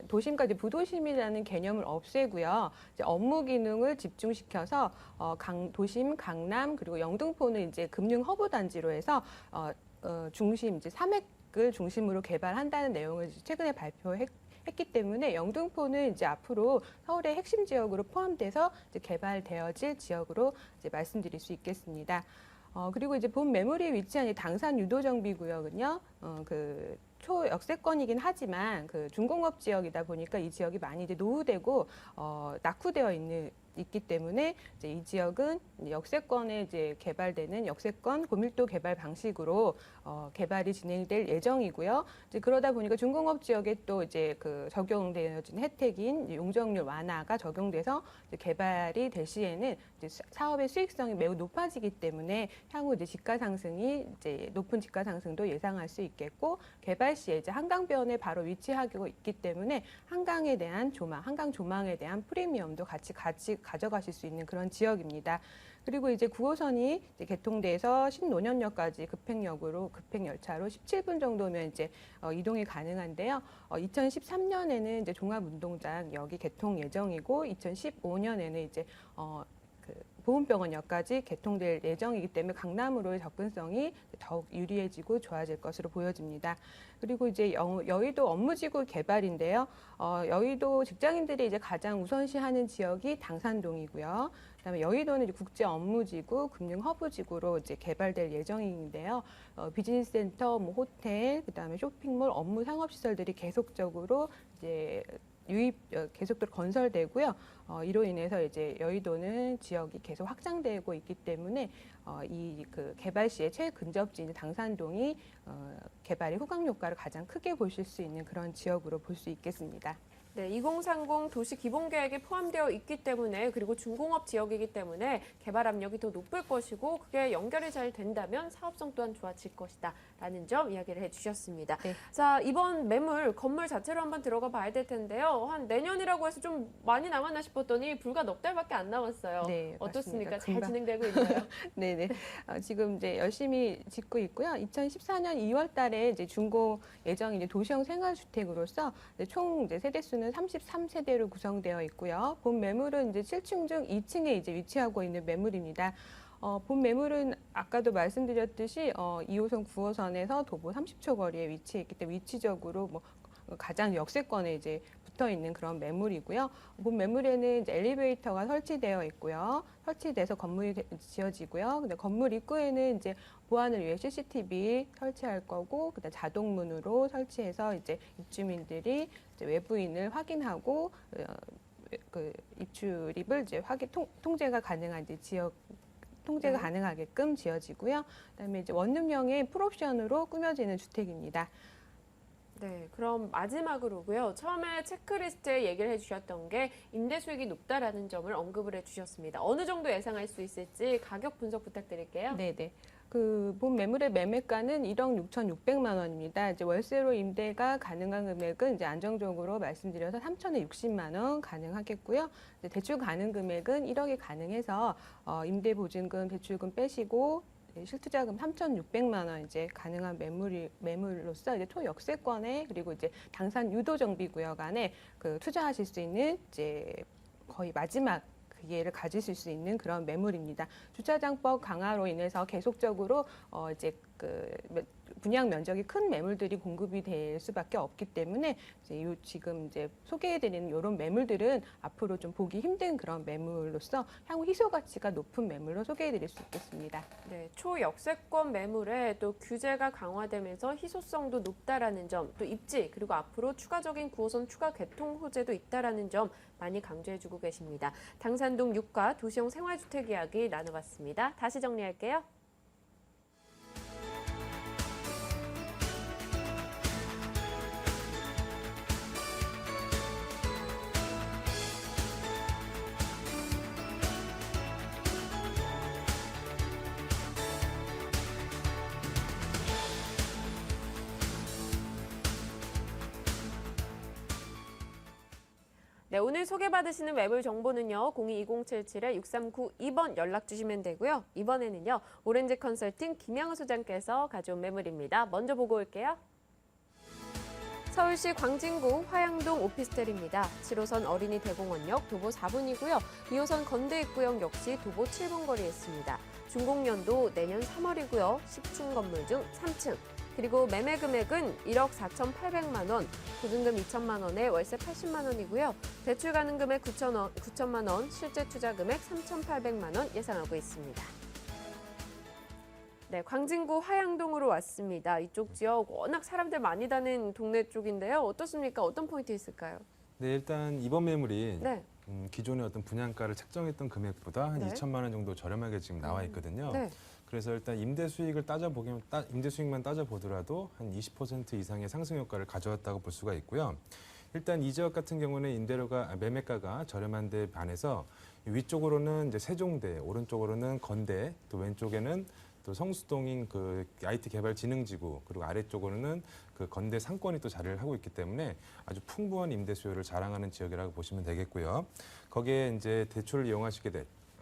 도심과 이제 부도심이라는 개념을 없애고요. 이제 업무 기능을 집중시켜서 도심, 강남 그리고 영등포는 이제 금융 허브 단지로 해서 중심 이제 3핵을 중심으로 개발한다는 내용을 최근에 발표했기 때문에 영등포는 이제 앞으로 서울의 핵심 지역으로 포함돼서 이제 개발되어질 지역으로 이제 말씀드릴 수 있겠습니다. 그리고 이제 본 매물이 위치한 이 당산 유도정비구역은요, 그 초역세권이긴 하지만 그 중공업 지역이다 보니까 이 지역이 많이 이제 노후되고 낙후되어 있기 때문에 이제 이 지역은 역세권에 이제 개발되는 역세권 고밀도 개발 방식으로 개발이 진행될 예정이고요. 이제 그러다 보니까 중공업 지역에 또 이제 그 적용되어진 혜택인 이제 용적률 완화가 적용돼서 이제 개발이 될 시에는 이제 사업의 수익성이 매우 높아지기 때문에 향후 이제 집가 상승이 이제 높은 집가 상승도 예상할 수 있겠고 개발 시에 이제 한강변에 바로 위치하고 있기 때문에 한강에 대한 조망, 한강 조망에 대한 프리미엄도 같이 가져가실 수 있는 그런 지역입니다. 그리고 이제 9호선이 이제 개통돼서 신논현역까지 급행열차로 17분 정도면 이제 이동이 가능한데요. 2013년에는 이제 종합운동장역이 개통 예정이고 2015년에는 이제 보훈병원역까지 개통될 예정이기 때문에 강남으로의 접근성이 더욱 유리해지고 좋아질 것으로 보여집니다. 그리고 이제 여의도 업무지구 개발인데요. 여의도 직장인들이 이제 가장 우선시하는 지역이 당산동이고요. 그다음에 여의도는 이제 국제 업무지구, 금융 허브지구로 이제 개발될 예정인데요. 비즈니스센터, 호텔, 그다음에 쇼핑몰, 업무 상업시설들이 계속적으로 이제 계속적으로 건설되고요. 이로 인해서 이제 여의도는 지역이 계속 확장되고 있기 때문에 이 그 개발 시에 최근접지인 당산동이 개발의 후광 효과를 가장 크게 보실 수 있는 그런 지역으로 볼 수 있겠습니다. 네, 2030 도시 기본 계획에 포함되어 있기 때문에 그리고 중공업 지역이기 때문에 개발 압력이 더 높을 것이고 그게 연결이 잘 된다면 사업성 또한 좋아질 것이다 라는 점 이야기를 해주셨습니다. 네. 자, 이번 매물 건물 자체로 한번 들어가 봐야 될 텐데요. 한 내년이라고 해서 좀 많이 남았나 싶었더니 불과 넉 달밖에 안 남았어요. 네, 어떻습니까? 맞습니다. 잘 금방. 진행되고 있나요? 네네. 지금 이제 열심히 짓고 있고요. 2014년 2월 달에 이제 준공 예정인 이제 도시형 생활주택으로서 총 이제 세대수는 33세대로 구성되어 있고요. 본 매물은 이제 7층 중 2층에 이제 위치하고 있는 매물입니다. 본 매물은 아까도 말씀드렸듯이 2호선, 9호선에서 도보 30초 거리에 위치해 있기 때문에 위치적으로 뭐 가장 역세권에 이제 붙어 있는 그런 매물이고요. 본 매물에는 이제 엘리베이터가 설치되어 있고요. 설치돼서 건물이 지어지고요. 근데 건물 입구에는 이제 보안을 위해 CCTV 설치할 거고, 그다음 자동문으로 설치해서 이제 입주민들이 이제 외부인을 확인하고 그 입출입을 이제 통제가 가능한 이제 지역 통제가 가능하게끔 지어지고요. 그다음에 이제 원룸형의 풀옵션으로 꾸며지는 주택입니다. 네, 그럼 마지막으로고요. 처음에 체크리스트에 얘기를 해주셨던 게 임대 수익이 높다라는 점을 언급을 해주셨습니다. 어느 정도 예상할 수 있을지 가격 분석 부탁드릴게요. 네네. 본 매물의 매매가는 1억 6,600만 원입니다. 이제 월세로 임대가 가능한 금액은 이제 안정적으로 말씀드려서 3,060만 원 가능하겠고요. 이제 대출 가능 금액은 1억이 가능해서 임대 보증금, 대출금 빼시고 실투자금 3,600만 원 이제 가능한 매물로서 이제 초역세권에 그리고 이제 당산 유도 정비 구역 안에 투자하실 수 있는 이제 거의 마지막 기회를 가지실 수 있는 그런 매물입니다. 주차장법 강화로 인해서 계속적으로 이제 분양 면적이 큰 매물들이 공급이 될 수밖에 없기 때문에 이제 지금 이제 소개해드리는 이런 매물들은 앞으로 좀 보기 힘든 그런 매물로서 향후 희소 가치가 높은 매물로 소개해드릴 수 있겠습니다. 네, 초역세권 매물에 또 규제가 강화되면서 희소성도 높다라는 점, 또 입지 그리고 앞으로 추가적인 9호선 추가 개통 호재도 있다라는 점 많이 강조해주고 계십니다. 당산동 6가 도시형 생활주택 이야기 나눠봤습니다. 다시 정리할게요. 네, 오늘 소개받으시는 매물 정보는요. 022077-6392번 연락 주시면 되고요. 이번에는요. 오렌지 컨설팅 김양우 소장께서 가져온 매물입니다. 먼저 보고 올게요. 서울시 광진구 화양동 오피스텔입니다. 7호선 어린이 대공원역 도보 4분이고요. 2호선 건대 입구역 역시 도보 7분 거리에 있습니다. 준공연도 내년 3월이고요. 10층 건물 중 3층. 그리고 매매 금액은 1억 4,800만 원, 보증금 2천만 원에 월세 80만 원이고요. 대출 가능 금액 9천만 원, 실제 투자 금액 3,800만 원 예상하고 있습니다. 네, 광진구 화양동으로 왔습니다. 이쪽 지역 워낙 사람들 많이 다니는 동네 쪽인데요. 어떻습니까? 어떤 포인트 있을까요? 네, 일단 이번 매물이 네. 기존의 어떤 분양가를 책정했던 금액보다 한 네. 2천만 원 정도 저렴하게 지금 나와 있거든요. 네. 그래서 일단 임대 수익을 임대 수익만 따져보더라도 한 20% 이상의 상승 효과를 가져왔다고 볼 수가 있고요. 일단 이 지역 같은 경우는 매매가가 저렴한 데 반해서 위쪽으로는 이제 세종대, 오른쪽으로는 건대, 또 왼쪽에는 또 성수동인 그 IT 개발 진흥지구, 그리고 아래쪽으로는 그 건대 상권이 또 자리를 하고 있기 때문에 아주 풍부한 임대 수요를 자랑하는 지역이라고 보시면 되겠고요. 거기에 이제 대출을 이용하시게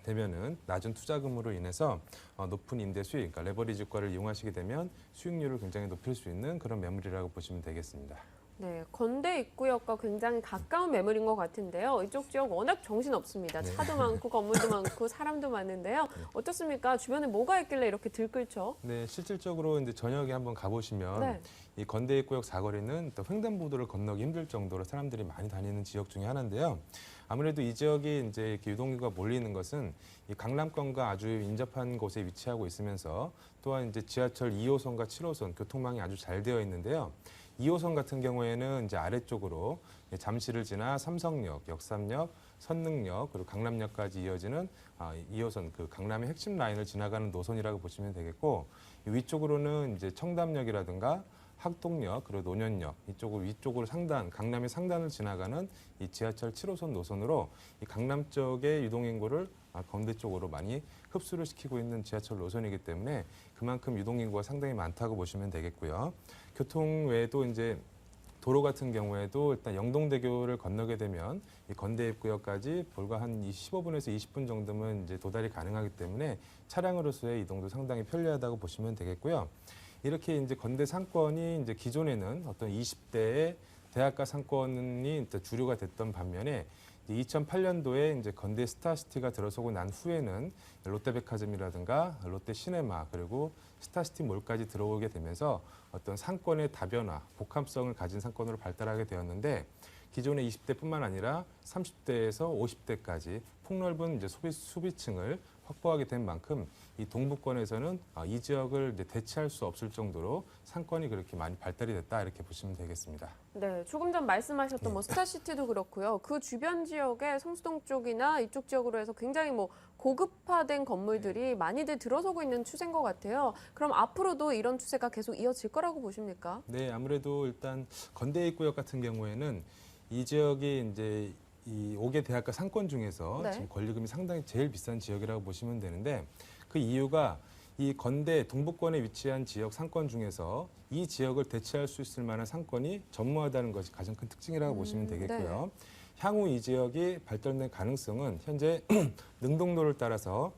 되면은 낮은 투자금으로 인해서 높은 임대 수익, 그러니까 레버리지 효과를 이용하시게 되면 수익률을 굉장히 높일 수 있는 그런 매물이라고 보시면 되겠습니다. 네, 건대 입구역과 굉장히 가까운 매물인 것 같은데요. 이쪽 지역 워낙 정신없습니다. 네. 차도 많고 건물도 많고 사람도 많은데요. 어떻습니까? 주변에 뭐가 있길래 이렇게 들끓죠? 네, 실질적으로 이제 저녁에 한번 가보시면 네. 이 건대 입구역 사거리는 또 횡단보도를 건너기 힘들 정도로 사람들이 많이 다니는 지역 중에 하나인데요. 아무래도 이 지역이 이제 이렇게 유동인구가 몰리는 것은 이 강남권과 아주 인접한 곳에 위치하고 있으면서 또한 이제 지하철 2호선과 7호선 교통망이 아주 잘 되어 있는데요. 2호선 같은 경우에는 이제 아래쪽으로 잠실을 지나 삼성역, 역삼역, 선릉역 그리고 강남역까지 이어지는 2호선 그 강남의 핵심 라인을 지나가는 노선이라고 보시면 되겠고 위쪽으로는 이제 청담역이라든가 학동역 그리고 논현역 위쪽으로 강남의 상단을 지나가는 이 지하철 7호선 노선으로 이 강남 쪽의 유동인구를 건대 쪽으로 많이 흡수를 시키고 있는 지하철 노선이기 때문에 그만큼 유동인구가 상당히 많다고 보시면 되겠고요. 교통 외에도 이제 도로 같은 경우에도 일단 영동대교를 건너게 되면 이 건대 입구역까지 불과 한 15분에서 20분 정도면 이제 도달이 가능하기 때문에 차량으로서의 이동도 상당히 편리하다고 보시면 되겠고요. 이렇게 이제 건대 상권이 이제 기존에는 어떤 20대의 대학가 상권이 주류가 됐던 반면에 2008년도에 이제 건대 스타시티가 들어서고 난 후에는 롯데백화점이라든가 롯데시네마 그리고 스타시티몰까지 들어오게 되면서 어떤 상권의 다변화, 복합성을 가진 상권으로 발달하게 되었는데 기존의 20대뿐만 아니라 30대에서 50대까지 폭넓은 이제 소비층을 확보하게 된 만큼 이 동부권에서는 이 지역을 이제 대체할 수 없을 정도로 상권이 그렇게 많이 발달이 됐다 이렇게 보시면 되겠습니다. 네, 조금 전 말씀하셨던 뭐 스타시티도 그렇고요. 그 주변 지역에 성수동 쪽이나 이쪽 지역으로 해서 굉장히 뭐 고급화된 건물들이 많이들 들어서고 있는 추세인 것 같아요. 그럼 앞으로도 이런 추세가 계속 이어질 거라고 보십니까? 네, 아무래도 일단 건대입구역 같은 경우에는 이 지역이 이제 이 5개 대학가 상권 중에서 네. 지금 권리금이 상당히 제일 비싼 지역이라고 보시면 되는데 그 이유가 이 건대 동부권에 위치한 지역 상권 중에서 이 지역을 대체할 수 있을 만한 상권이 전무하다는 것이 가장 큰 특징이라고 보시면 되겠고요. 향후 이 지역이 발전될 가능성은 현재 능동로를 따라서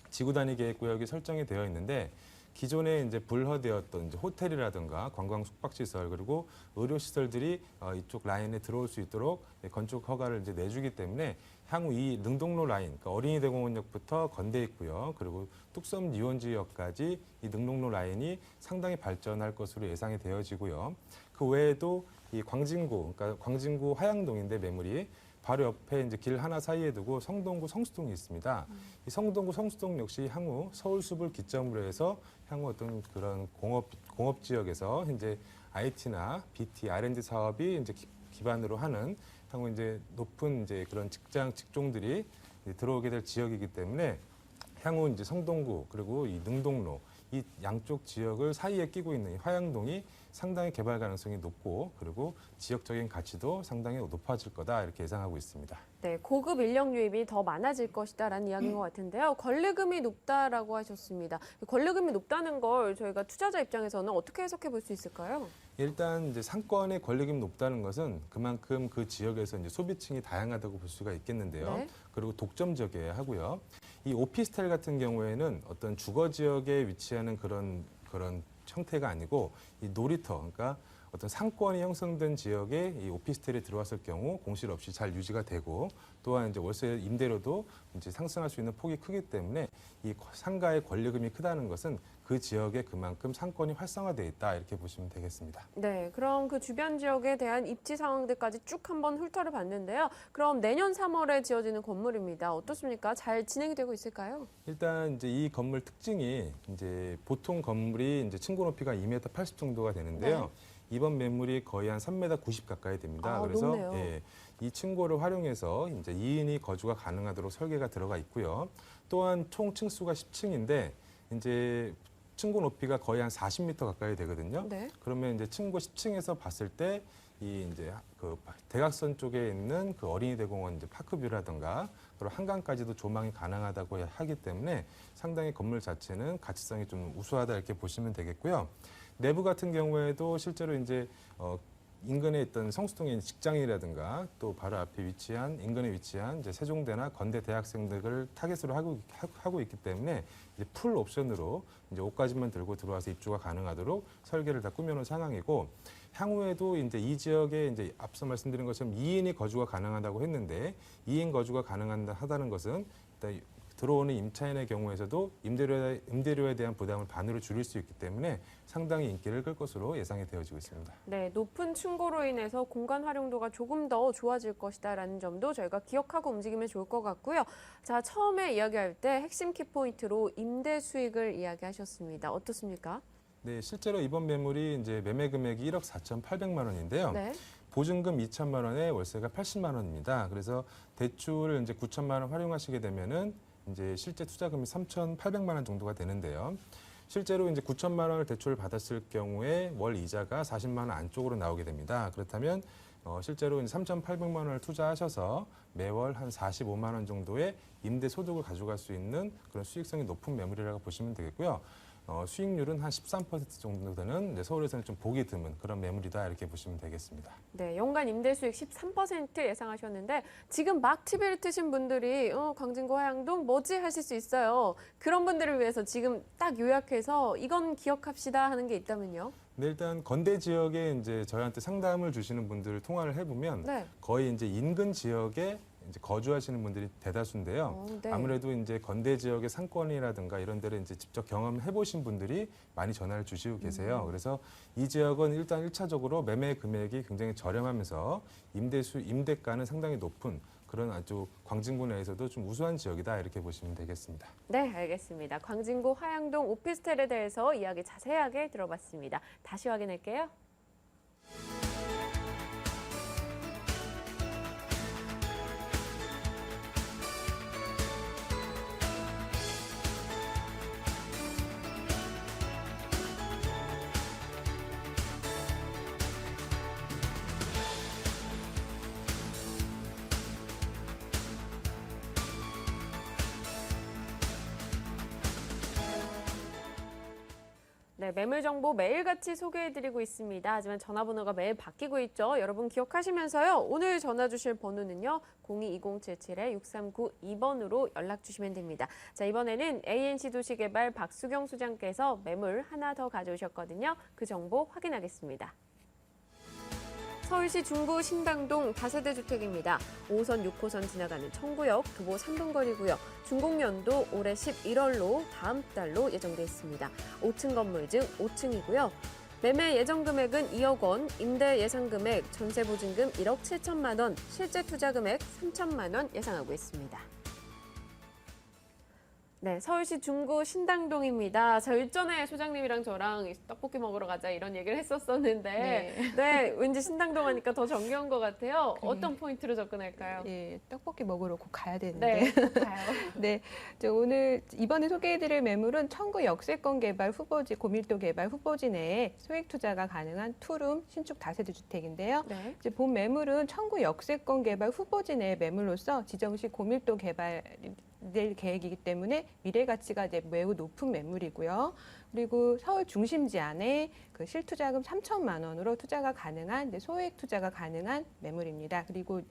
지구 단위 계획 구역이 설정이 되어 있는데 기존에 이제 불허되었던 이제 호텔이라든가 관광 숙박시설 그리고 의료시설들이 이쪽 라인에 들어올 수 있도록 건축 허가를 이제 내주기 때문에 향후 이 능동로 라인, 그러니까 어린이대공원역부터 건대입구역 그리고 뚝섬 유원지역까지 이 능동로 라인이 상당히 발전할 것으로 예상이 되어지고요. 그 외에도 이 광진구, 그러니까 광진구 화양동인데 매물이 바로 옆에 이제 길 하나 사이에 두고 성동구, 성수동이 있습니다. 이 성동구, 성수동 역시 향후 서울숲을 기점으로 해서 향후 어떤 그런 공업 지역에서 현재 IT나 BT, R&D 사업이 이제 기반으로 하는 향후 이제 높은 이제 그런 직종들이 이제 들어오게 될 지역이기 때문에 향후 이제 성동구 그리고 이 능동로 이 양쪽 지역을 사이에 끼고 있는 이 화양동이 상당히 개발 가능성이 높고 그리고 지역적인 가치도 상당히 높아질 거다 이렇게 예상하고 있습니다. 네, 고급 인력 유입이 더 많아질 것이다라는 이야기인 것 같은데요. 권리금이 높다라고 하셨습니다. 권리금이 높다는 걸 저희가 투자자 입장에서는 어떻게 해석해 볼 수 있을까요? 일단 이제 상권의 권리금이 높다는 것은 그만큼 그 지역에서 이제 소비층이 다양하다고 볼 수가 있겠는데요. 네. 그리고 독점적이어야 하고요. 이 오피스텔 같은 경우에는 어떤 주거 지역에 위치하는 그런 형태가 아니고 이 놀이터, 그러니까 어떤 상권이 형성된 지역에 이 오피스텔이 들어왔을 경우 공실 없이 잘 유지가 되고 또한 이제 월세 임대료도 이제 상승할 수 있는 폭이 크기 때문에 이 상가의 권리금이 크다는 것은 그 지역에 그만큼 상권이 활성화되어 있다 이렇게 보시면 되겠습니다. 네, 그럼 그 주변 지역에 대한 입지 상황들까지 쭉 한번 훑어를 봤는데요. 그럼 내년 3월에 지어지는 건물입니다. 어떻습니까? 잘 진행이 되고 있을까요? 일단 이제 이 건물 특징이 이제 보통 건물이 이제 층고 높이가 2m 80 정도가 되는데요. 네. 이번 매물이 거의 한 3m 90 가까이 됩니다. 아, 그래서 높네요. 예, 이 층고를 활용해서 이제 2인이 거주가 가능하도록 설계가 들어가 있고요. 또한 총 층수가 10층인데 이제 층고 높이가 거의 한 40m 가까이 되거든요. 네. 그러면 이제 층고 10층에서 봤을 때 이 이제 그 대각선 쪽에 있는 그 어린이대공원 이제 파크뷰라든가 그리고 한강까지도 조망이 가능하다고 하기 때문에 상당히 건물 자체는 가치성이 좀 우수하다 이렇게 보시면 되겠고요. 내부 같은 경우에도 실제로 이제 인근에 있던 성수동의 직장이라든가 또 바로 앞에 위치한 인근에 위치한 이제 세종대나 건대 대학생들을 타겟으로 하고 있기 때문에 이제 풀 옵션으로 이제 옷까지만 들고 들어와서 입주가 가능하도록 설계를 다 꾸며놓은 상황이고 향후에도 이제 이 지역에 이제 앞서 말씀드린 것처럼 2인이 거주가 가능하다고 했는데 2인 거주가 가능하다는 것은 일단 들어오는 임차인의 경우에서도 임대료에 대한 부담을 반으로 줄일 수 있기 때문에 상당히 인기를 끌 것으로 예상이 되어지고 있습니다. 네, 높은 층고로 인해서 공간 활용도가 조금 더 좋아질 것이다라는 점도 저희가 기억하고 움직이면 좋을 것 같고요. 자, 처음에 이야기할 때 핵심 키포인트로 임대 수익을 이야기하셨습니다. 어떻습니까? 네, 실제로 이번 매물이 이제 매매 금액이 1억 4,800만 원인데요. 네. 보증금 2천만 원에 월세가 80만 원입니다. 그래서 대출을 이제 9천만 원 활용하시게 되면은 이제 실제 투자금이 3,800만 원 정도가 되는데요. 실제로 이제 9천만 원을 대출을 받았을 경우에 월 이자가 40만 원 안쪽으로 나오게 됩니다. 그렇다면 실제로 이제 3,800만 원을 투자하셔서 매월 한 45만 원 정도의 임대 소득을 가져갈 수 있는 그런 수익성이 높은 매물이라고 보시면 되겠고요. 수익률은 한 13% 정도 되는 이제 서울에서는 좀 보기 드문 그런 매물이다 이렇게 보시면 되겠습니다. 네, 연간 임대 수익 13% 예상하셨는데 지금 막 TV를 트신 분들이 광진구 화양동 뭐지 하실 수 있어요. 그런 분들을 위해서 지금 딱 요약해서 이건 기억합시다 하는 게 있다면요. 네, 일단 건대 지역에 이제 저희한테 상담을 주시는 분들을 통화를 해보면 네. 거의 이제 인근 지역에 이제 거주하시는 분들이 대다수인데요. 네. 아무래도 이제 건대 지역의 상권이라든가 이런 데를 이제 직접 경험해 보신 분들이 많이 전화를 주시고 계세요. 그래서 이 지역은 일단 1차적으로 매매 금액이 굉장히 저렴하면서 임대가는 상당히 높은 그런 아주 광진구 내에서도 좀 우수한 지역이다 이렇게 보시면 되겠습니다. 네, 알겠습니다. 광진구 화양동 오피스텔에 대해서 이야기 자세하게 들어봤습니다. 다시 확인할게요. 네, 매물 정보 매일같이 소개해드리고 있습니다. 하지만 전화번호가 매일 바뀌고 있죠. 여러분 기억하시면서요. 오늘 전화 주실 번호는요. 02-2077-6392번으로 연락 주시면 됩니다. 자, 이번에는 ANC 도시개발 박수경 소장께서 매물 하나 더 가져오셨거든요. 그 정보 확인하겠습니다. 서울시 중구 신당동 다세대 주택입니다. 5호선 6호선 지나가는 청구역, 도보 3분 거리고요. 준공연도 올해 11월로 다음 달로 예정돼 있습니다. 5층 건물 중 5층이고요. 매매 예정 금액은 2억 원, 임대 예상 금액, 전세 보증금 1억 7천만 원, 실제 투자 금액 3천만 원 예상하고 있습니다. 네, 서울시 중구 신당동입니다. 자, 일전에 소장님이랑 저랑 떡볶이 먹으러 가자 이런 얘기를 했었었는데 네, 왠지 신당동 하니까 더 정겨운 것 같아요. 어떤 포인트로 접근할까요? 예, 떡볶이 먹으러 꼭 가야 되는데. 네, 꼭 가요. 네, 오늘 이번에 소개해드릴 매물은 청구 역세권 개발 후보지, 고밀도 개발 후보지 내에 소액 투자가 가능한 투룸 신축 다세대 주택인데요. 네. 이제 본 매물은 청구 역세권 개발 후보지 내의 매물로서 지정시 고밀도 개발 될 계획이기 때문에 미래 가치가 이제 매우 높은 매물이고요. 그리고 서울 중심지 안에 그 실투자금 3천만 원으로 투자가 가능한 이제 소액 투자가 가능한 매물입니다. 그리고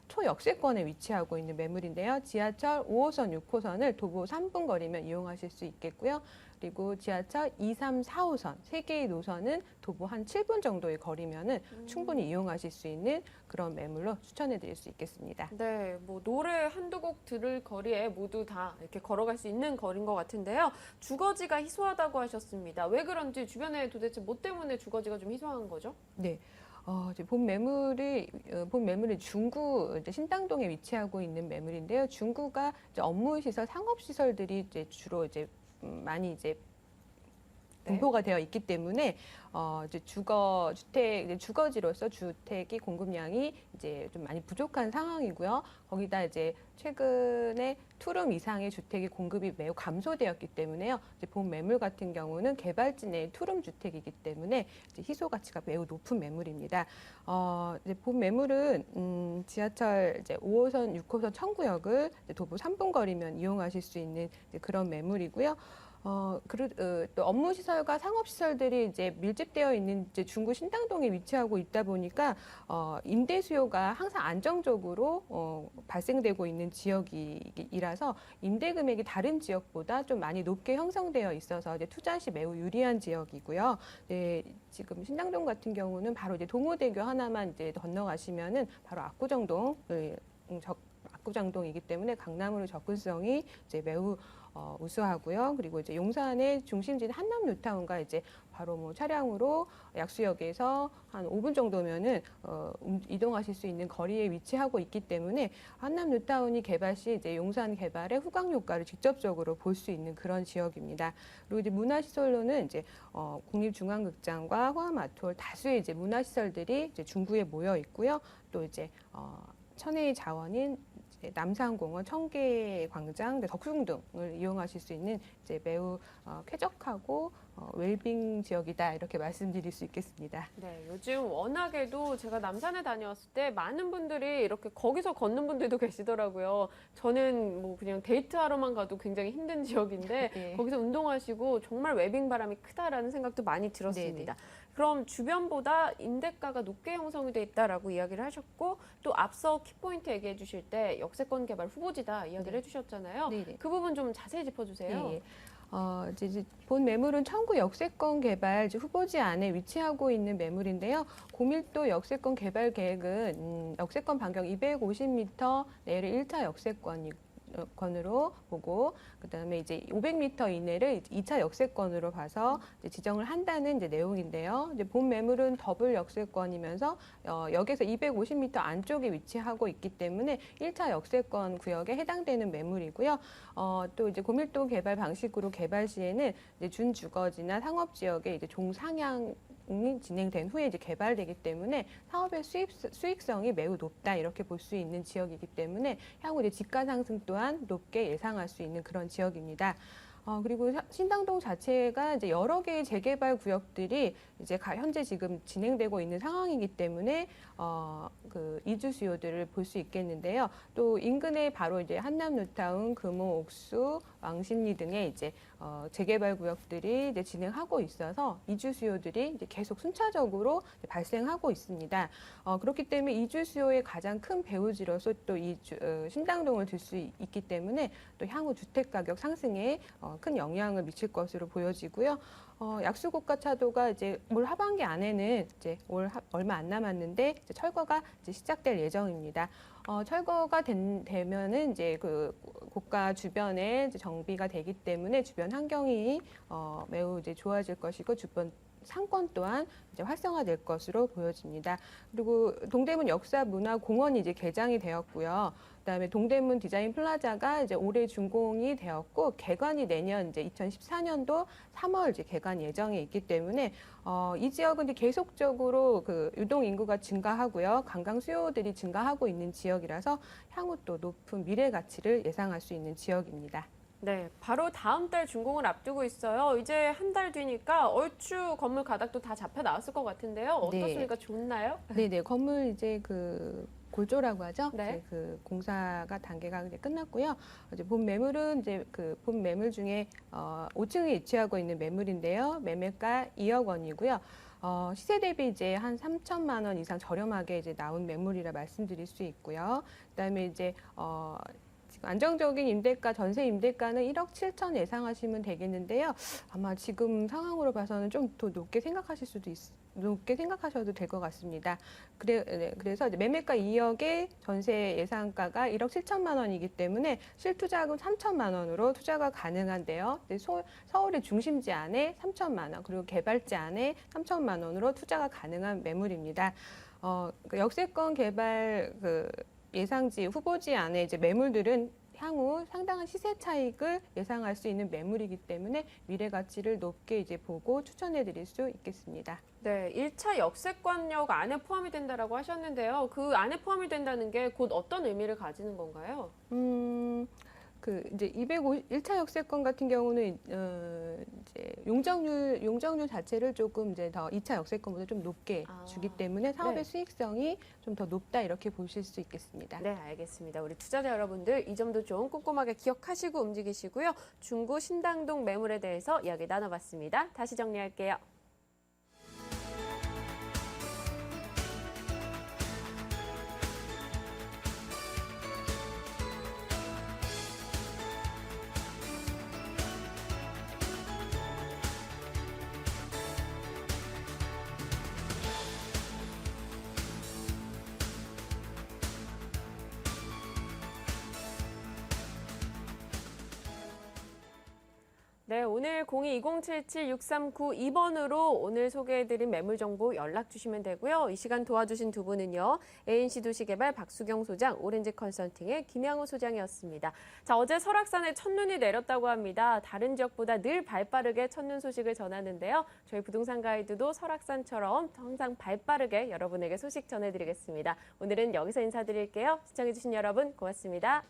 초역세권에 위치하고 있는 매물인데요. 지하철 5호선, 6호선을 도보 3분 거리면 이용하실 수 있겠고요. 그리고 지하철 2, 3, 4호선 세 개의 노선은 도보 한 7분 정도의 거리면은 충분히 이용하실 수 있는 그런 매물로 추천해 드릴 수 있겠습니다. 네, 뭐 노래 한두 곡 들을 거리에 모두 다 이렇게 걸어갈 수 있는 거리인 것 같은데요. 주거지가 희소하다고 하셨습니다. 왜 그런지 주변에 도대체 뭐 때문에 주거지가 좀 희소한 거죠? 네. 이제 본 매물이 중구 이제 신당동에 위치하고 있는 매물인데요. 중구가 이제 업무시설, 상업시설들이 이제 주로 이제 많이 이제 분포가 되어 있기 때문에 이제 주거지로서 주택이 공급량이 이제 좀 많이 부족한 상황이고요. 거기다 이제 최근에 투룸 이상의 주택이 공급이 매우 감소되었기 때문에요. 이제 본 매물 같은 경우는 개발지 내 투룸 주택이기 때문에 이제 희소 가치가 매우 높은 매물입니다. 이제 본 매물은 지하철 이제 5호선, 6호선 청구역을 이제 도보 3분 거리면 이용하실 수 있는 이제 그런 매물이고요. 또 업무시설과 상업시설들이 이제 밀집되어 있는 이제 중구 신당동에 위치하고 있다 보니까 임대 수요가 항상 안정적으로 발생되고 있는 지역이라서 임대 금액이 다른 지역보다 좀 많이 높게 형성되어 있어서 이제 투자 시 매우 유리한 지역이고요. 네, 지금 신당동 같은 경우는 바로 이제 동호대교 하나만 이제 건너가시면은 바로 압구정동이기 때문에 강남으로 접근성이 이제 매우 우수하고요. 그리고 이제 용산의 중심지인 한남 뉴타운과 이제 바로 뭐 차량으로 약수역에서 한 5분 정도면은 이동하실 수 있는 거리에 위치하고 있기 때문에 한남 뉴타운이 개발 시 이제 용산 개발의 후광 효과를 직접적으로 볼 수 있는 그런 지역입니다. 그리고 이제 문화시설로는 이제 국립중앙극장과 호암아트홀 다수의 이제 문화시설들이 이제 중구에 모여 있고요. 또 이제 천혜의 자원인 남산공원, 청계광장, 덕숭 등을 이용하실 수 있는 이제 매우 쾌적하고 웰빙 지역이다 이렇게 말씀드릴 수 있겠습니다. 네, 요즘 워낙에도 제가 남산에 다녀왔을 때 많은 분들이 이렇게 거기서 걷는 분들도 계시더라고요. 저는 뭐 그냥 데이트하러만 가도 굉장히 힘든 지역인데 네. 거기서 운동하시고 정말 웨빙 바람이 크다라는 생각도 많이 들었습니다. 네네. 그럼 주변보다 임대가가 높게 형성이 돼 있다라고 이야기를 하셨고 또 앞서 키포인트 얘기해 주실 때 역세권 개발 후보지다 이야기를 네. 해주셨잖아요. 네네. 그 부분 좀 자세히 짚어주세요. 예. 이제 본 매물은 청구 역세권 개발 이제 후보지 안에 위치하고 있는 매물인데요. 고밀도 역세권 개발 계획은 역세권 반경 250m 내를 1차 역세권으로 보고 그다음에 이제 500m 이내를 2차 역세권으로 봐서 이제 지정을 한다는 이제 내용인데요. 이제 본 매물은 더블 역세권이면서 역에서 250m 안쪽에 위치하고 있기 때문에 1차 역세권 구역에 해당되는 매물이고요. 또 이제 고밀도 개발 방식으로 개발 시에는 이제 준주거지나 상업 지역에 이제 종상향 진행된 후에 이제 개발되기 때문에 사업의 수익성이 매우 높다 이렇게 볼 수 있는 지역이기 때문에 향후 이제 집가 상승 또한 높게 예상할 수 있는 그런 지역입니다. 그리고 신당동 자체가 이제 여러 개의 재개발 구역들이 이제 현재 지금 진행되고 있는 상황이기 때문에 그 이주 수요들을 볼 수 있겠는데요. 또 인근에 바로 이제 한남 뉴타운, 금호, 옥수, 왕십리 등의 이제 재개발 구역들이 이제 진행하고 있어서 이주 수요들이 이제 계속 순차적으로 발생하고 있습니다. 그렇기 때문에 이주 수요의 가장 큰 배후지로서 또 신당동을 들 수 있기 때문에 또 향후 주택 가격 상승에 큰 영향을 미칠 것으로 보여지고요. 약수고가 차도가 이제 올 하반기 안에는 이제 얼마 안 남았는데 이제 철거가 이제 시작될 예정입니다. 철거가 되면은 이제 그 고가 주변에 이제 정비가 되기 때문에 주변 환경이 매우 이제 좋아질 것이고 주변 상권 또한 이제 활성화될 것으로 보여집니다. 그리고 동대문 역사문화공원이 이제 개장이 되었고요. 그다음에 동대문 디자인 플라자가 이제 올해 준공이 되었고 개관이 내년 이제 2014년도 3월 이제 개관 예정에 있기 때문에 이 지역은 이제 계속적으로 그 유동 인구가 증가하고요. 관광 수요들이 증가하고 있는 지역이라서 향후 또 높은 미래 가치를 예상할 수 있는 지역입니다. 네, 바로 다음 달 준공을 앞두고 있어요. 이제 한 달 뒤니까 얼추 건물 가닥도 다 잡혀 나왔을 것 같은데요. 어떻습니까? 좋나요? 네네, 건물 이제 그 골조라고 하죠. 네. 이제 그 공사가 단계가 이제 끝났고요. 이제 본 매물은 이제 그 본 매물 중에 5층에 위치하고 있는 매물인데요. 매매가 2억 원이고요. 시세 대비 이제 한 3천만 원 이상 저렴하게 이제 나온 매물이라 말씀드릴 수 있고요. 그다음에 이제 지금 안정적인 임대가, 전세 임대가는 1억 7천 예상하시면 되겠는데요. 아마 지금 상황으로 봐서는 좀 더 높게 생각하셔도 될 것 같습니다. 그래서 이제 매매가 2억에 전세 예상가가 1억 7천만 원이기 때문에 실투자금 3천만 원으로 투자가 가능한데요. 서울의 중심지 안에 3천만 원, 그리고 개발지 안에 3천만 원으로 투자가 가능한 매물입니다. 그 역세권 개발 예상지 후보지 안에 이제 매물들은 향후 상당한 시세 차익을 예상할 수 있는 매물이기 때문에 미래 가치를 높게 이제 보고 추천해 드릴 수 있겠습니다. 네, 1차 역세권역 안에 포함이 된다라고 하셨는데요. 그 안에 포함이 된다는 게 곧 어떤 의미를 가지는 건가요? 그 이제 1차 역세권 같은 경우는 이제 용적률 자체를 조금 이제 더 2차 역세권보다 좀 높게 주기 때문에 사업의 네. 수익성이 좀 더 높다 이렇게 보실 수 있겠습니다. 네, 알겠습니다. 우리 투자자 여러분들 이 점도 좀 꼼꼼하게 기억하시고 움직이시고요. 중구 신당동 매물에 대해서 이야기 나눠봤습니다. 다시 정리할게요. 네, 오늘 02-2077-6392번으로 오늘 소개해드린 매물 정보 연락 주시면 되고요. 이 시간 도와주신 두 분은요. ANC 도시개발 박수경 소장, 오렌지 컨설팅의 김양호 소장이었습니다. 자, 어제 설악산에 첫눈이 내렸다고 합니다. 다른 지역보다 늘 발빠르게 첫눈 소식을 전하는데요. 저희 부동산 가이드도 설악산처럼 항상 발빠르게 여러분에게 소식 전해드리겠습니다. 오늘은 여기서 인사드릴게요. 시청해주신 여러분 고맙습니다.